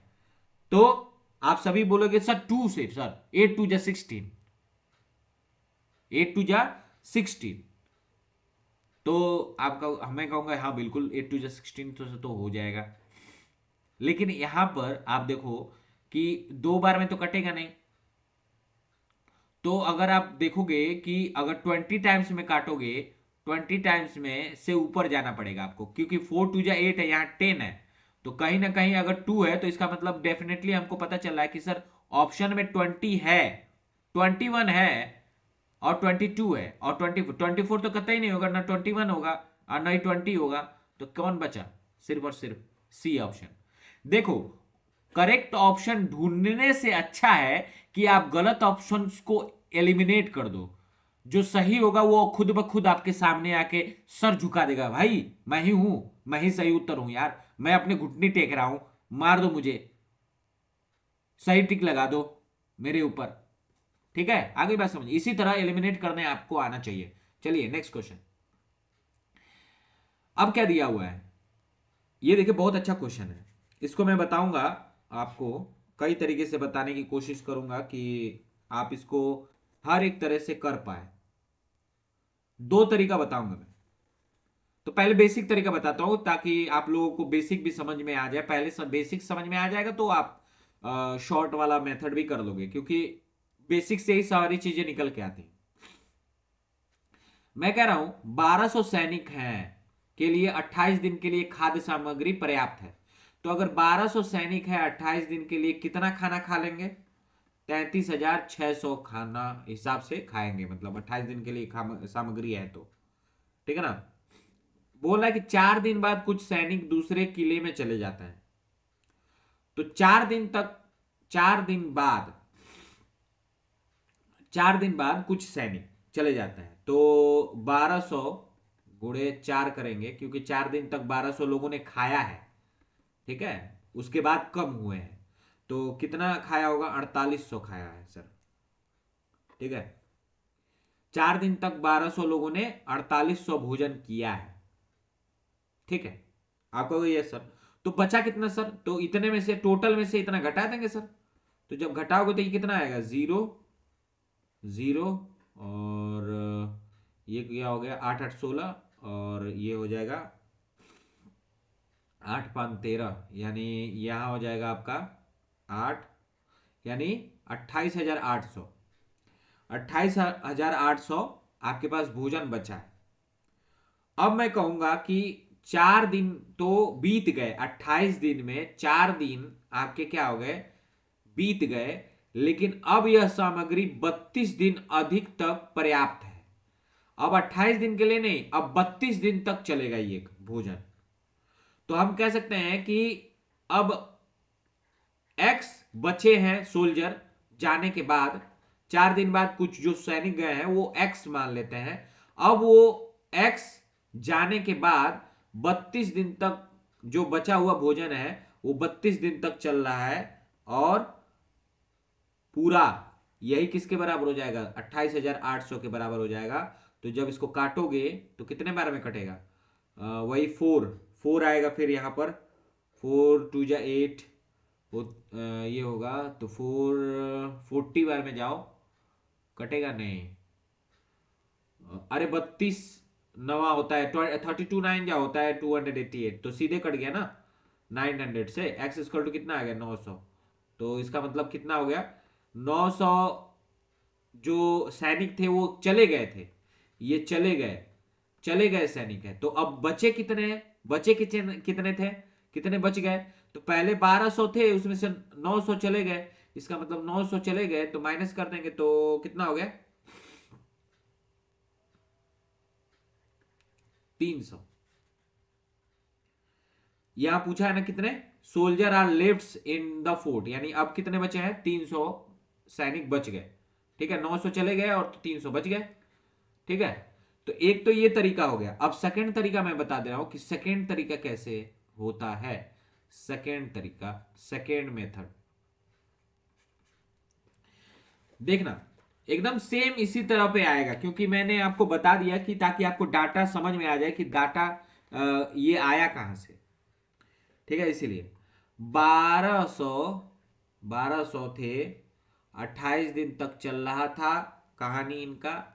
तो आप सभी बोलोगे सर 2 से, सर 8 2 जा 16, 8 2 जा 16। तो आपका मैं कहूंगा हाँ बिल्कुल 8 2 जा 16 तो हो जाएगा। लेकिन यहां पर आप देखो कि 2 बार में तो कटेगा नहीं। तो अगर आप देखोगे कि अगर 20 टाइम्स में काटोगे, 20 टाइम्स में से ऊपर जाना पड़ेगा आपको, क्योंकि 4 2 जा 8 है, यहाँ 10 है। तो कहीं ना कहीं अगर 2 है तो इसका मतलब डेफिनेटली हमको पता चल रहा है कि सर ऑप्शन में 20 है, 21 है और 22 है, और 24 तो कतई नहीं होगा, ना 21 होगा और ना ही 20 होगा। तो कौन बचा, सिर्फ और सिर्फ सी ऑप्शन। देखो, करेक्ट ऑप्शन ढूंढने से अच्छा है कि आप गलत ऑप्शन को एलिमिनेट कर दो। जो सही होगा वो खुद ब खुद आपके सामने आके सर झुका देगा, भाई मैं ही हूं, मैं ही सही उत्तर हूं यार, मैं अपने घुटने टेक रहा हूं, मार दो मुझे, सही टिक लगा दो मेरे ऊपर। ठीक है, आगे बात समझिए, इसी तरह एलिमिनेट करने आपको आना चाहिए। चलिए नेक्स्ट क्वेश्चन। अब क्या दिया हुआ है, ये देखिए बहुत अच्छा क्वेश्चन है। इसको मैं बताऊंगा आपको, कई तरीके से बताने की कोशिश करूंगा कि आप इसको हर एक तरह से कर पाए। 2 तरीका बताऊंगा मैं। तो पहले बेसिक तरीका बताता हूं ताकि आप लोगों को बेसिक भी समझ में आ जाए। पहले सब बेसिक समझ में आ जाएगा तो आप शॉर्ट वाला मेथड भी कर लोगे, क्योंकि बेसिक से ही सारी चीजें निकल के आती हैं। मैं कह रहा हूं 1200 सैनिक हैं के लिए 28 दिन के लिए खाद्य सामग्री पर्याप्त है। तो अगर 1200 सैनिक है 28 दिन के लिए कितना खाना खा लेंगे, 33,600 खाना हिसाब से खाएंगे, मतलब 28 दिन के लिए सामग्री है तो, ठीक है ना। बोल रहा है कि 4 दिन बाद कुछ सैनिक दूसरे किले में चले जाता है। तो 4 दिन तक, 4 दिन बाद, 4 दिन बाद कुछ सैनिक चले जाता है, तो 1200 गुणे 4 करेंगे, क्योंकि 4 दिन तक 1200 लोगों ने खाया है, ठीक है। उसके बाद कम हुए हैं, तो कितना खाया होगा, 4800 खाया है सर, ठीक है। 4 दिन तक 1200 लोगों ने 4800 भोजन किया है, ठीक है। आप कहोगे ये सर तो बचा कितना सर, तो इतने में से, टोटल में से इतना घटा देंगे सर। तो जब घटाओगे तो ये कितना आएगा, 0 0 और ये क्या हो गया, 8 8 16, और ये हो जाएगा 8 5 13, यानी यहां हो जाएगा आपका 8, यानी 28,800, 28,800 आपके पास भोजन बचा है। अब मैं कहूंगा कि 4 दिन तो बीत गए, 28 दिन में 4 दिन आपके क्या हो गए, बीत गए। लेकिन अब यह सामग्री 32 दिन अधिक तक पर्याप्त है। अब 28 दिन के लिए नहीं, अब 32 दिन तक चलेगा ये भोजन। तो हम कह सकते हैं कि अब एक्स बचे हैं सोल्जर जाने के बाद, 4 दिन बाद कुछ जो सैनिक गए हैं वो एक्स मान लेते हैं। अब वो एक्स जाने के बाद 32 दिन तक जो बचा हुआ भोजन है वो 32 दिन तक चल रहा है, और पूरा यही किसके बराबर हो जाएगा, 28,800 के बराबर हो जाएगा। तो जब इसको काटोगे तो कितने बार में कटेगा, वही 4 4 आएगा, फिर यहां पर 4 2 जा 8, वो ये होगा तो 40 बार में जाओ, कटेगा नहीं। अरे 32 नवा होता है, 32 9 जा होता है 288, तो सीधे कट गया ना 900 से। एक्स इक्वल टू कितना आ गया, 900। तो इसका मतलब कितना हो गया, 900 जो सैनिक थे वो चले गए थे, ये चले गए, चले गए सैनिक है। तो अब बचे कितने, बचे कितने कितने थे, कितने बच गए? तो पहले 1200 थे, उसमें से 900 चले गए। इसका मतलब 900 चले गए तो माइनस कर देंगे तो कितना हो गया, 300। यहां पूछा है ना कितने soldier are left in the fort, यानी अब कितने बचे हैं, 300 सैनिक बच गए। ठीक है, 900 चले गए और 300 बच गए। ठीक है, तो एक तो ये तरीका हो गया। अब सेकंड तरीका मैं बता दे रहा हूं कि सेकंड तरीका कैसे होता है। सेकंड तरीका, सेकंड मेथड देखना, एकदम सेम इसी तरह पे आएगा, क्योंकि मैंने आपको बता दिया कि ताकि आपको डाटा समझ में आ जाए कि डाटा ये आया कहां से। ठीक है, इसीलिए 1200, 1200 थे, 28 दिन तक चल रहा था कहानी इनका।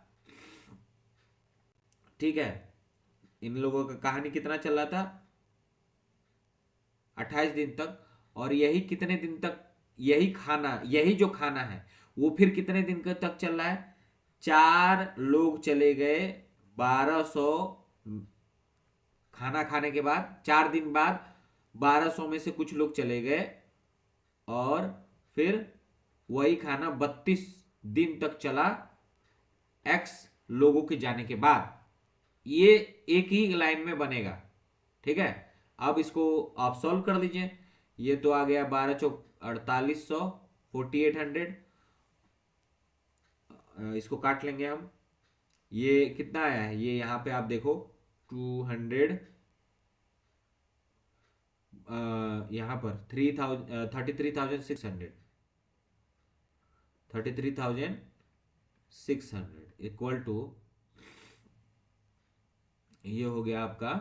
ठीक है, इन लोगों का कहानी कितना चल रहा था, 28 दिन तक। और यही कितने दिन तक, यही खाना, यही जो खाना है वो फिर कितने दिन तक चल रहा है, 4 लोग चले गए, 1200 खाना खाने के बाद 4 दिन बाद 1200 में से कुछ लोग चले गए, और फिर वही खाना 32 दिन तक चला एक्स लोगों के जाने के बाद। ये एक ही लाइन में बनेगा। ठीक है, अब इसको आप सॉल्व कर लीजिए। ये तो आ गया 12 चौक 4800, 4800। इसको काट लेंगे हम। ये कितना आया है, ये यहां पे आप देखो 200, यहां पर 33,600, 33,600 इक्वल टू, ये हो गया आपका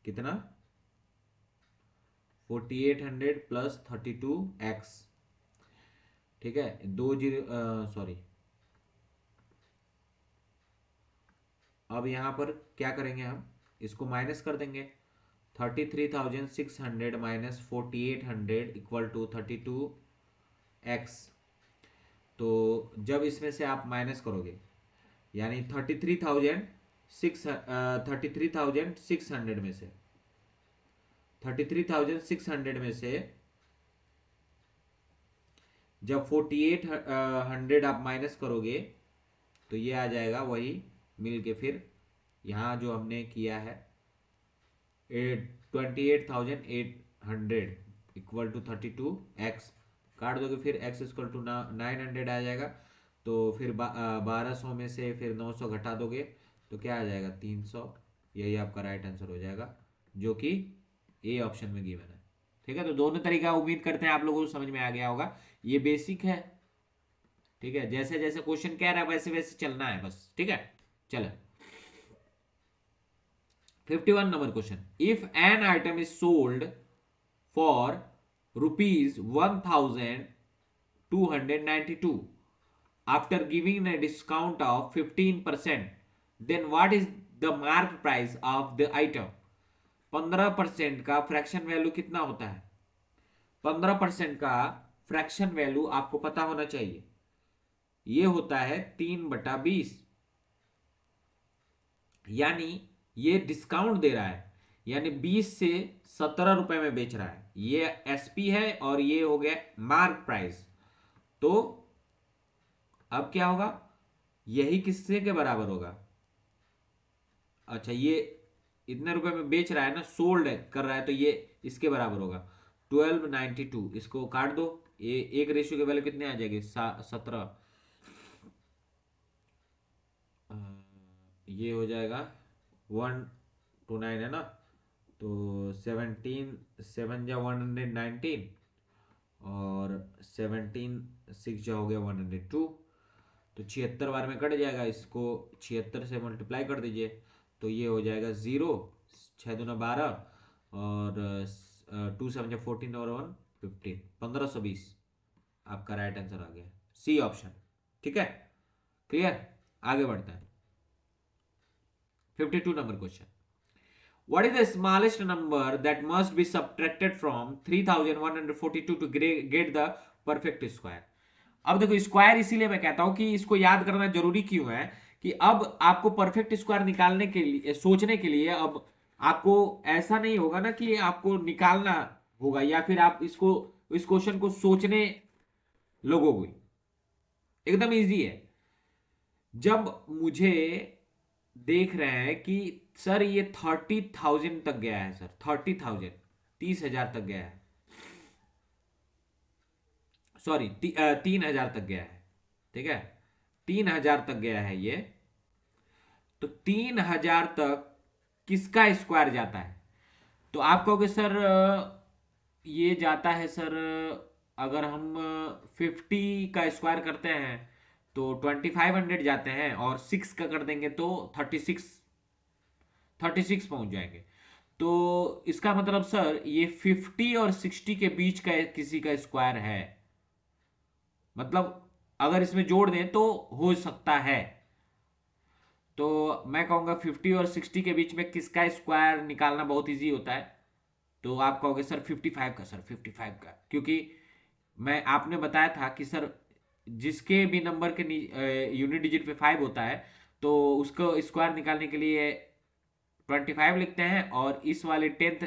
कितना, 4800 प्लस 32x। ठीक है, 20 सॉरी, अब यहां पर क्या करेंगे हम, इसको माइनस कर देंगे। 33,600 माइनस 4800 इक्वल टू 32x। तो जब इसमें से आप माइनस करोगे, यानी 33,600 में से, 33,600 में से जब 4800 आप माइनस करोगे तो ये आ जाएगा वही मिल के, फिर यहाँ जो हमने किया है 28,800 इक्वल टू 32x, काट दोगे फिर x इक्वल टू 900 आ जाएगा। तो फिर 1200 में से फिर 900 घटा दोगे तो क्या आ जाएगा, 300। यही आपका राइट आंसर हो जाएगा, जो कि ए ऑप्शन में गिवन है। ठीक है, तो दोनों तरीका उम्मीद करते हैं आप लोगों को समझ में आ गया होगा। ये बेसिक है। ठीक है, जैसे जैसे क्वेश्चन कह रहा है वैसे वैसे चलना है बस। ठीक है, चलो 51 number question, if an item is sold for ₹1,292 after giving a discount of 15%, then what is the mark price of the item? 15% का फ्रैक्शन वैल्यू कितना होता है, 15% का फ्रैक्शन वैल्यू आपको पता होना चाहिए। ये होता है 3/20, यानी ये डिस्काउंट दे रहा है, यानी 20 से 17 रुपए में बेच रहा है। ये एसपी है और ये हो गया मार्क प्राइस। तो अब क्या होगा, यही किससे के बराबर होगा, अच्छा ये इतने रुपए में बेच रहा है ना, सोल्ड है कर रहा है, तो ये इसके बराबर होगा 1292। इसको काट दो, ये एक रेशियो की वैल्यू कितने आ जाएगी, 17। ये हो जाएगा 129 है ना, तो 17 7 जा 119 और 17 6 जा हो गया 102। तो 76 बार में कट जाएगा, इसको 76 से मल्टीप्लाई कर दीजिए तो ये हो जाएगा 0, 6 दूना 12 और 2 7 जा 14 और 1 15, 1520 आपका राइट आंसर आ गया, सी ऑप्शन। ठीक है, क्लियर, आगे बढ़ते हैं। 52 number question, what is the smallest number that must be subtracted from 3142 to get the perfect square? अब देखो स्क्वायर इसीलिए मैं कहता हूं कि इसको याद करना जरूरी क्यों है कि अब आपको परफेक्ट स्क्वायर निकालने के लिए, सोचने के लिए अब आपको ऐसा नहीं होगा ना कि आपको निकालना होगा या फिर आप इसको, इस क्वेश्चन को सोचने लगोगे। एकदम इजी है। जब मुझे देख रहे हैं कि सर ये 30,000 तक गया है, सर 30,000, 30,000 तक गया है, सॉरी 3,000 तक गया है, ठीक है, 3,000 तक गया है ये। तो 3,000 तक किसका स्क्वायर जाता है? तो आप कहोगे सर ये जाता है सर, अगर हम 50 का स्क्वायर करते हैं तो 2,500 जाते हैं, और 6 का कर देंगे तो 36 पहुंच जाएंगे। तो इसका मतलब सर ये 50 और 60 के बीच का किसी का स्क्वायर है, मतलब अगर इसमें जोड़ दें तो हो सकता है। तो मैं कहूंगा 50 और 60 के बीच में किसका स्क्वायर निकालना बहुत इजी होता है। तो आप कहोगे सर 55 का, सर 55 का, क्योंकि मैं आपने बताया था कि सर जिसके भी नंबर के यूनिट डिजिट पे 5 होता है तो उसको स्क्वायर निकालने के लिए 25 लिखते हैं, और इस वाले 10th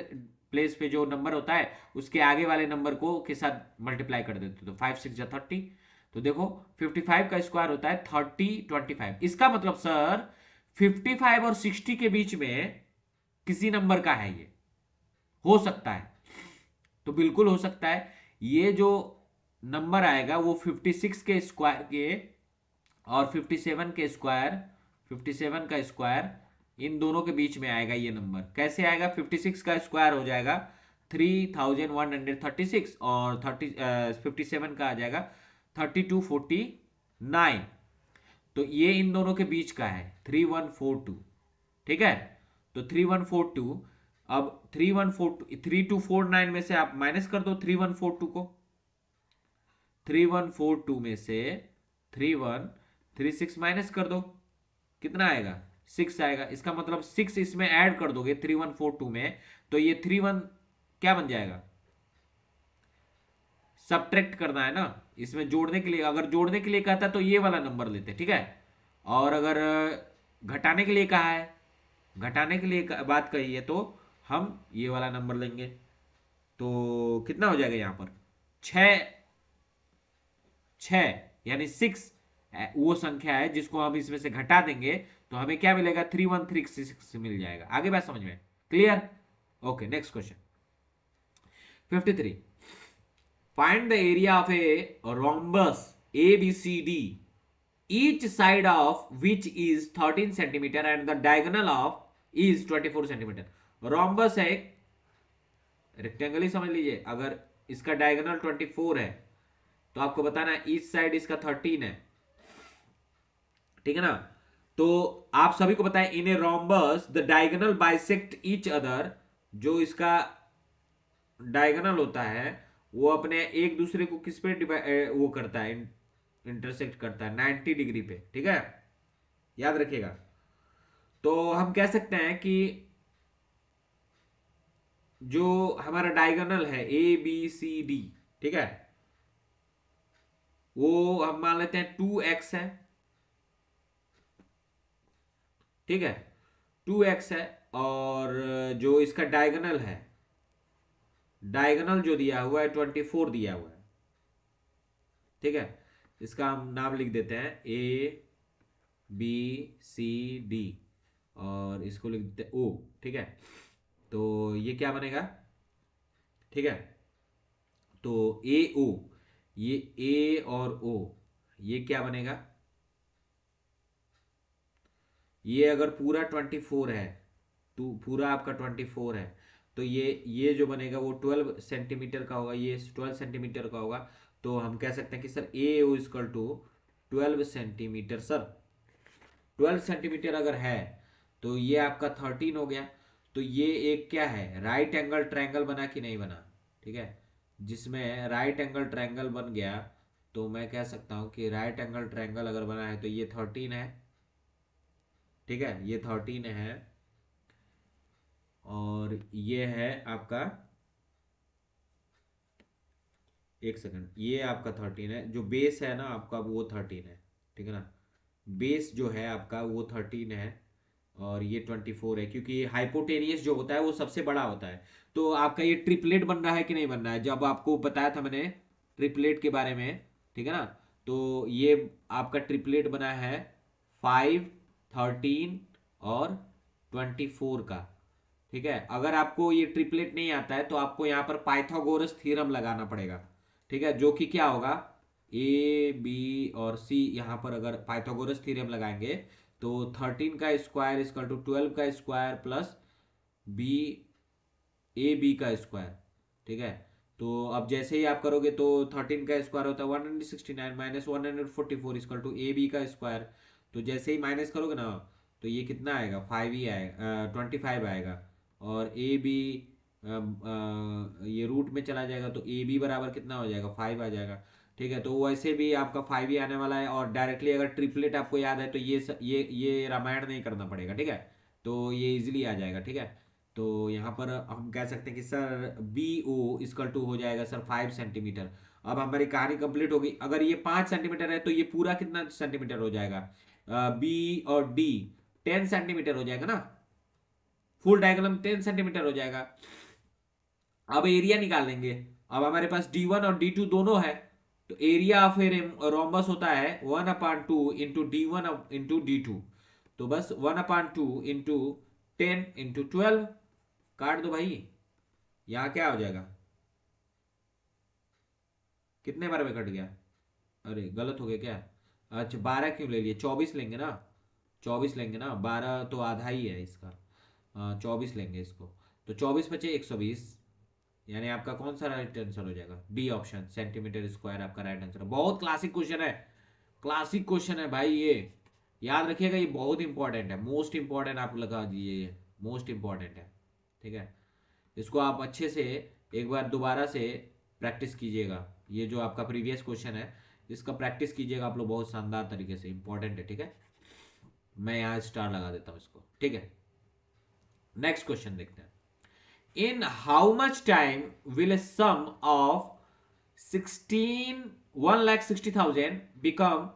प्लेस पे जो नंबर होता है उसके आगे वाले नंबर को के साथ मल्टीप्लाई कर देते, तो 5 6 जा 30। तो देखो 55 का स्क्वायर होता है 30 25। इसका मतलब सर 55 और 60 के बीच में किसी नंबर का है ये, हो सकता है। तो बिल्कुल हो सकता है। ये जो नंबर आएगा वो 56 के स्क्वायर के और 57 के स्क्वायर, 57 का स्क्वायर, इन दोनों के बीच में आएगा ये नंबर। कैसे आएगा? 56 का स्क्वायर हो जाएगा 3,136, और 57 का आ जाएगा 3249। तो ये इन दोनों के बीच का है 3142, ठीक है। तो 3142, अब 3142, 3249 में से आप माइनस कर दो 3142 को, 3142 में से 3136 माइनस कर दो, कितना आएगा? 6 आएगा। इसका मतलब 6 इसमें ऐड कर दोगे 3142 में, तो ये 31 क्या बन जाएगा? सब्ट्रैक्ट करना है ना, इसमें जोड़ने के लिए। अगर जोड़ने के लिए कहता तो ये वाला नंबर लेते, ठीक है। और अगर घटाने के लिए कहा है, घटाने के लिए बात कही है, तो हम ये वाला नंबर लेंगे। तो कितना हो जाएगा यहाँ पर? 6, 6 यानी 6 वो संख्या है जिसको हम इसमें से घटा देंगे तो हमें क्या मिलेगा? 3136 मिल जाएगा। आगे बात समझ में clear? Okay, next question 53। Find the area of a rhombus ABCD, each side of which is 13 centimeter and the diagonal of is 24 centimeter. Rhombus है एक रेक्टेंगल ही समझ लीजिए। अगर इसका डायगोनल 24 है तो आपको बताना है ईच साइड इसका 13 है, ठीक है ना। तो आप सभी को बताएं in a rhombus the diagonal bisect each other, जो इसका डायगोनल होता है वो अपने एक दूसरे को किस पे वो करता है, इंटरसेक्ट करता है 90 डिग्री पे, ठीक है, याद रखिएगा। तो हम कह सकते हैं कि जो हमारा डायगोनल है ABCD, ठीक है, वो हम मान लेते हैं 2x है, ठीक है, 2x है। और जो इसका डायगोनल है, डायगोनल जो दिया हुआ है 24 दिया हुआ है, ठीक है। इसका हम नाम लिख देते हैं ABCD, और इसको लिख देते हैं O, ठीक है। तो ये क्या बनेगा? ठीक है, तो AO, ये A और O, ये क्या बनेगा? ये अगर पूरा 24 है, तो पूरा आपका 24 है, तो ये जो बनेगा वो 12 सेंटीमीटर का होगा, ये 12 सेंटीमीटर का होगा। तो हम कह सकते हैं कि sir AO equal to 12 centimetre. Sir 12 centimetre अगर है तो ये आपका 13 हो गया। तो ये एक क्या है, राइट एंगल ट्रायंगल बना कि नहीं बना? ठीक है, जिसमें राइट एंगल ट्रायंगल बन गया तो मैं कह सकता हूं कि राइट एंगल ट्रायंगल अगर बना है तो ये 13 है, ठीक है, ये 13 है। और ये है आपका, एक सेकंड, ये आपका 13 है, जो बेस है ना आपका वो 13 है, ठीक है ना। बेस जो है आपका वो 13 है और ये 24 है, क्योंकि हाइपोटेनियस जो होता है वो सबसे बड़ा होता है। तो आपका ये ट्रिपलेट बन रहा है कि नहीं बन रहा है, जब आपको बताया था मैंने ट्रिपलेट के बारे में, ठीक है ना। तो ये आपका ट्रिपलेट बना है 5, 13 और 24 का। ठीक है, अगर आपको ये ट्रिपलेट नहीं आता है तो आपको यहाँ पर पाइथागोरस थ्योरम लगाना पड़ेगा। ठीक है, जो कि क्या होगा, ए बी और सी, यहाँ पर अगर पाइथागोरस थ्योरम लगाएंगे तो 13 का स्क्वायर इक्वल टू 12 का square plus B A B का स्क्वायर। ठीक है, तो अब जैसे ही आप करोगे तो 13 का स्क्वायर होता है 169 minus 144 equal to A B का स्क्वायर। तो जैसे ही माइनस करोगे ना तो ये कितना आएगा, 5 ही आएगा, 25 आएगा। और ए बी ये रूट में चला जाएगा तो ए बी बराबर कितना हो जाएगा, 5 आ जाएगा। ठीक है, तो वैसे भी आपका 5 ही आने वाला है। और डायरेक्टली अगर ट्रिपलेट आपको याद है तो ये रामायण नहीं करना पड़ेगा। ठीक है, तो ये इजिली आ जाएगा। ठीक है, तो यहाँ पर हम कह सकते हैं कि sir B O equal to हो जाएगा सर 5 सेंटीमीटर। अब हमारी कहानी कंप्लीट होगी। अगर ये 5 सेंटीमीटर है तो ये पूरा कितना सेंटीमीटर हो जाएगा, बी और डी 10 सेंटीमीटर हो जाएगा ना, फुल डायगोनल 10 सेंटीमीटर हो जाएगा। अब एरिया निकाल लेंगे। अब हमारे पास D1 और D2 दोनों है, तो एरिया ऑफ ए रोम्बस होता है 1/2 इंटू D1 इंटू D2। तो बस 1/2 इंटू 10 इंटू 12, काट दो भाई। यहाँ क्या हो जाएगा, कितने बार में कट गया, अरे गलत हो गया क्या। अच्छा 12 क्यों ले लिए, 24 लेंगे ना, 24 लेंगे ना, 12 तो आधा ही है इसका। 24 लेंगे इसको। तो 24 बचे 120, यानी आपका कौन सा राइट आंसर हो जाएगा, डी ऑप्शन, सेंटीमीटर स्क्वायर आपका राइट आंसर है। बहुत क्लासिक क्वेश्चन है, क्लासिक क्वेश्चन है भाई ये, याद रखिएगा, ये बहुत इंपॉर्टेंट है, मोस्ट इंपॉर्टेंट आप लगा दीजिए, ये मोस्ट इंपॉर्टेंट है। ठीक है, इसको आप अच्छे से एक बार दोबारा से प्रैक्टिस कीजिएगा। ये जो आपका प्रीवियस क्वेश्चन है इसका प्रैक्टिस कीजिएगा आप लोग बहुत शानदार तरीके से, इंपॉर्टेंट है। ठीक है, मैं यहाँ स्टार लगा देता हूँ इसको। ठीक है, नेक्स्ट क्वेश्चन देखते हैं। In how much time will a sum of 1,60,000 become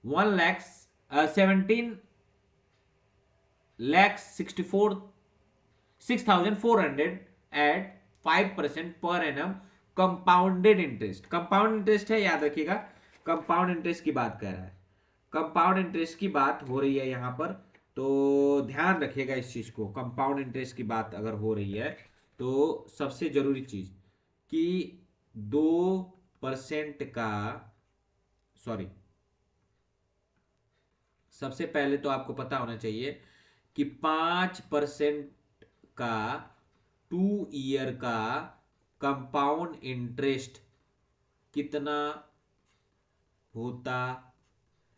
17,64,6,400 at 5% per annum compounded interest. Compound interest है, याद रखिएगा, कंपाउंड इंटरेस्ट की बात कर रहा है, कंपाउंड इंटरेस्ट की बात हो रही है यहाँ पर। तो ध्यान रखिएगा इस चीज को, कंपाउंड इंटरेस्ट की बात अगर हो रही है तो सबसे जरूरी चीज कि 2% का, सॉरी, सबसे पहले तो आपको पता होना चाहिए कि 5% का 2 ईयर का कंपाउंड इंटरेस्ट कितना होता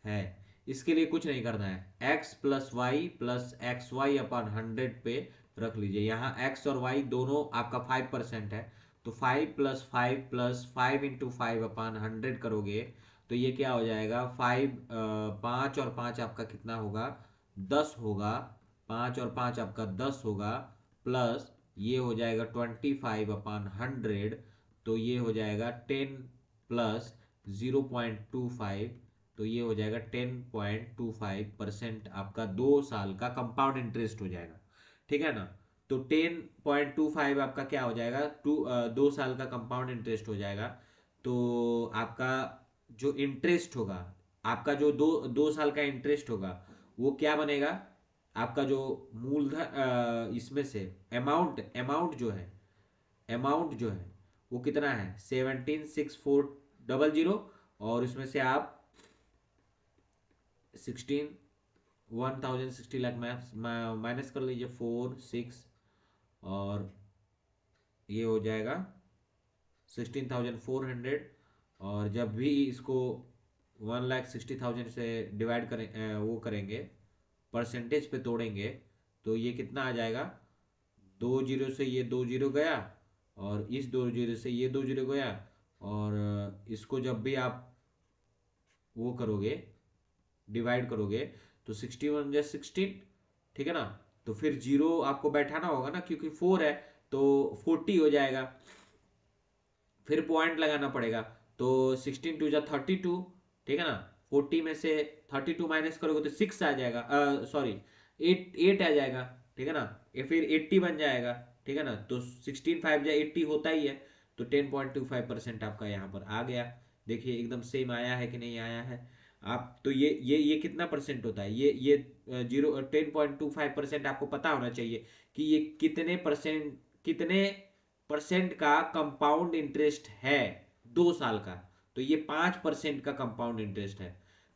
है। इसके लिए कुछ नहीं करना है, x plus Y plus X Y अपन 100 पे रख लीजिए। यहाँ x और y दोनों आपका 5% है, तो 5 प्लस 5 प्लस 5 इंटू 5/100 करोगे तो ये क्या हो जाएगा, 5 और 5 आपका कितना होगा, 10 होगा। 5 और 5 आपका 10 होगा, प्लस ये हो जाएगा 25/100, तो ये हो जाएगा 10 प्लस 0.25, तो ये हो जाएगा 10.25% आपका 2 साल का कंपाउंड इंटरेस्ट हो जाएगा। ठीक है ना, तो 10.25 आपका क्या हो जाएगा, 2 साल का कंपाउंड इंटरेस्ट हो जाएगा। तो आपका जो इंटरेस्ट होगा, आपका जो दो 2 साल का इंटरेस्ट होगा वो क्या बनेगा, आपका जो मूलधन इसमें से अमाउंट जो है वो कितना है, 17,6400, और उसमें से आप 1,60 लाख माइनस कर लीजिए, 4 6, और ये हो जाएगा 16,400। और जब भी इसको 1,60,000 से डिवाइड करें, वो करेंगे, परसेंटेज पे तोड़ेंगे, तो ये कितना आ जाएगा, 2 जीरो से ये 2 जीरो गया, और इस 2 जीरो से ये 2 जीरो गया, और इसको जब भी आप वो करोगे, डिवाइड करोगे, तो 61 × 16, ठीक है ना। तो फिर जीरो आपको बैठाना होगा ना, क्योंकि 4 है तो 40 हो जाएगा, फिर पॉइंट लगाना पड़ेगा। तो 16 2 जा 32, ठीक है ना, 40 में से 32 माइनस करोगे तो 6 आ जाएगा, सॉरी 8 आ जाएगा, ठीक है ना, ये फिर 80 बन जाएगा, ठीक है ना, तो 16 5 जा 80 होता ही है, तो 10.25% आपका यहाँ पर आ गया। देखिए एकदम सेम आया है कि नहीं आया है आप, तो ये कितना परसेंट होता है, ये 10.25% आपको पता होना चाहिए कि ये कितने परसेंट का कंपाउंड इंटरेस्ट है 2 साल का। तो ये 5% का कंपाउंड इंटरेस्ट है।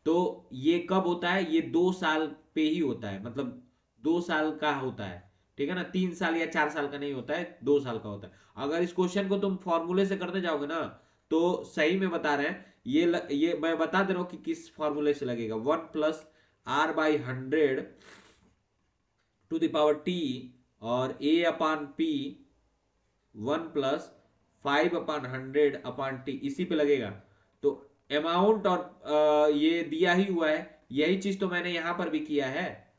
तो ये कब होता है, ये 2 साल पे ही होता है, मतलब 2 साल का होता है, ठीक है ना, 3 साल या 4 साल का नहीं होता है, 2 साल का होता है। अगर इस क्वेश्चन को तुम फॉर्मूले से करते जाओगे ना, तो सही में बता रहे हैं, ये मैं बता दे रहा हूं कि किस फॉर्मूले से लगेगा। 1+r/100 to the power T और a/p 1+5/100 इसी पे लगेगा। तो अमाउंट और ये दिया ही हुआ है, यही चीज तो मैंने यहां पर भी किया है,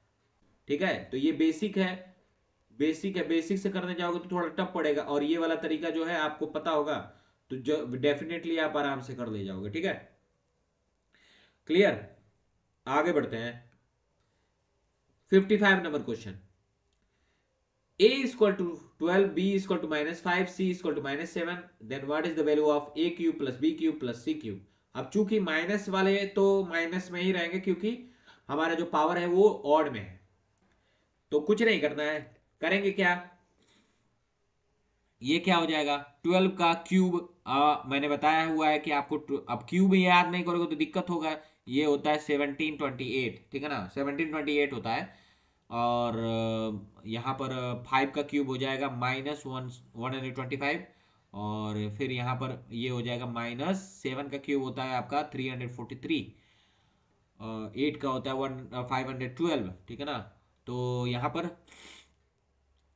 ठीक है। तो ये बेसिक है, बेसिक से करने जाओगे तो थोड़ा टफ पड़ेगा, और ये वाला तरीका जो है आपको पता होगा तो जो डेफिनेटली आप आराम से कर ले जाओगे, ठीक है। क्लियर, आगे बढ़ते हैं। 55 number question. a is equal to 12, b is equal to -5, c is equal to -7, then what is the value of a cube plus b cube plus c cube। अब चूंकि माइनस वाले तो माइनस में ही रहेंगे, क्योंकि हमारा जो पावर है वो ऑड में है, तो कुछ नहीं करना है, करेंगे क्या, ये क्या हो जाएगा 12 का क्यूब, मैंने बताया हुआ है कि आपको अब क्यूब याद नहीं करोगे तो दिक्कत होगा। ये होता है 1728, ठीक है ना, 1728 होता है। और यहाँ पर 5 का क्यूब हो जाएगा -125, और फिर यहाँ पर ये हो जाएगा -7 का क्यूब होता है आपका 343, 8 का होता है 512, ठीक है ना। तो यहाँ पर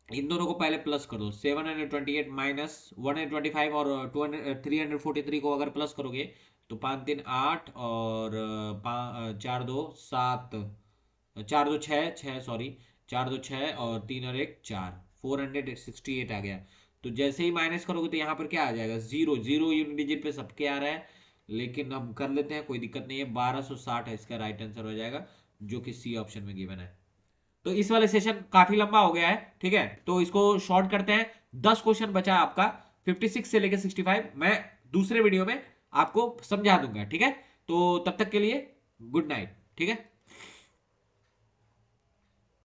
इन दोनों को पहले प्लस कर दो, 728 -125 और 343 को अगर प्लस करोगे तो 5 3 8 और 4 2 7, 4 2 6 सॉरी, 4 2 6 और 3 और 1 4, 468 आ गया। तो जैसे ही माइनस करोगे तो यहाँ पर क्या आ जाएगा, जीरो, जीरो यूनिट डिजिट पे सबके आ रहा है, लेकिन हम कर लेते हैं, कोई दिक्कत नहीं है, 1260 है इसका राइट आंसर हो जाएगा, जो कि सी ऑप्शन में गिवन है। तो इस वाले सेशन काफी लंबा हो गया है, ठीक है, तो इसको शॉर्ट करते हैं। 10 क्वेश्चन बचा आपका 56 से लेकर 65, मैं दूसरे वीडियो में आपको समझा दूंगा, ठीक है। तो तब तक के लिए गुड नाइट, ठीक है।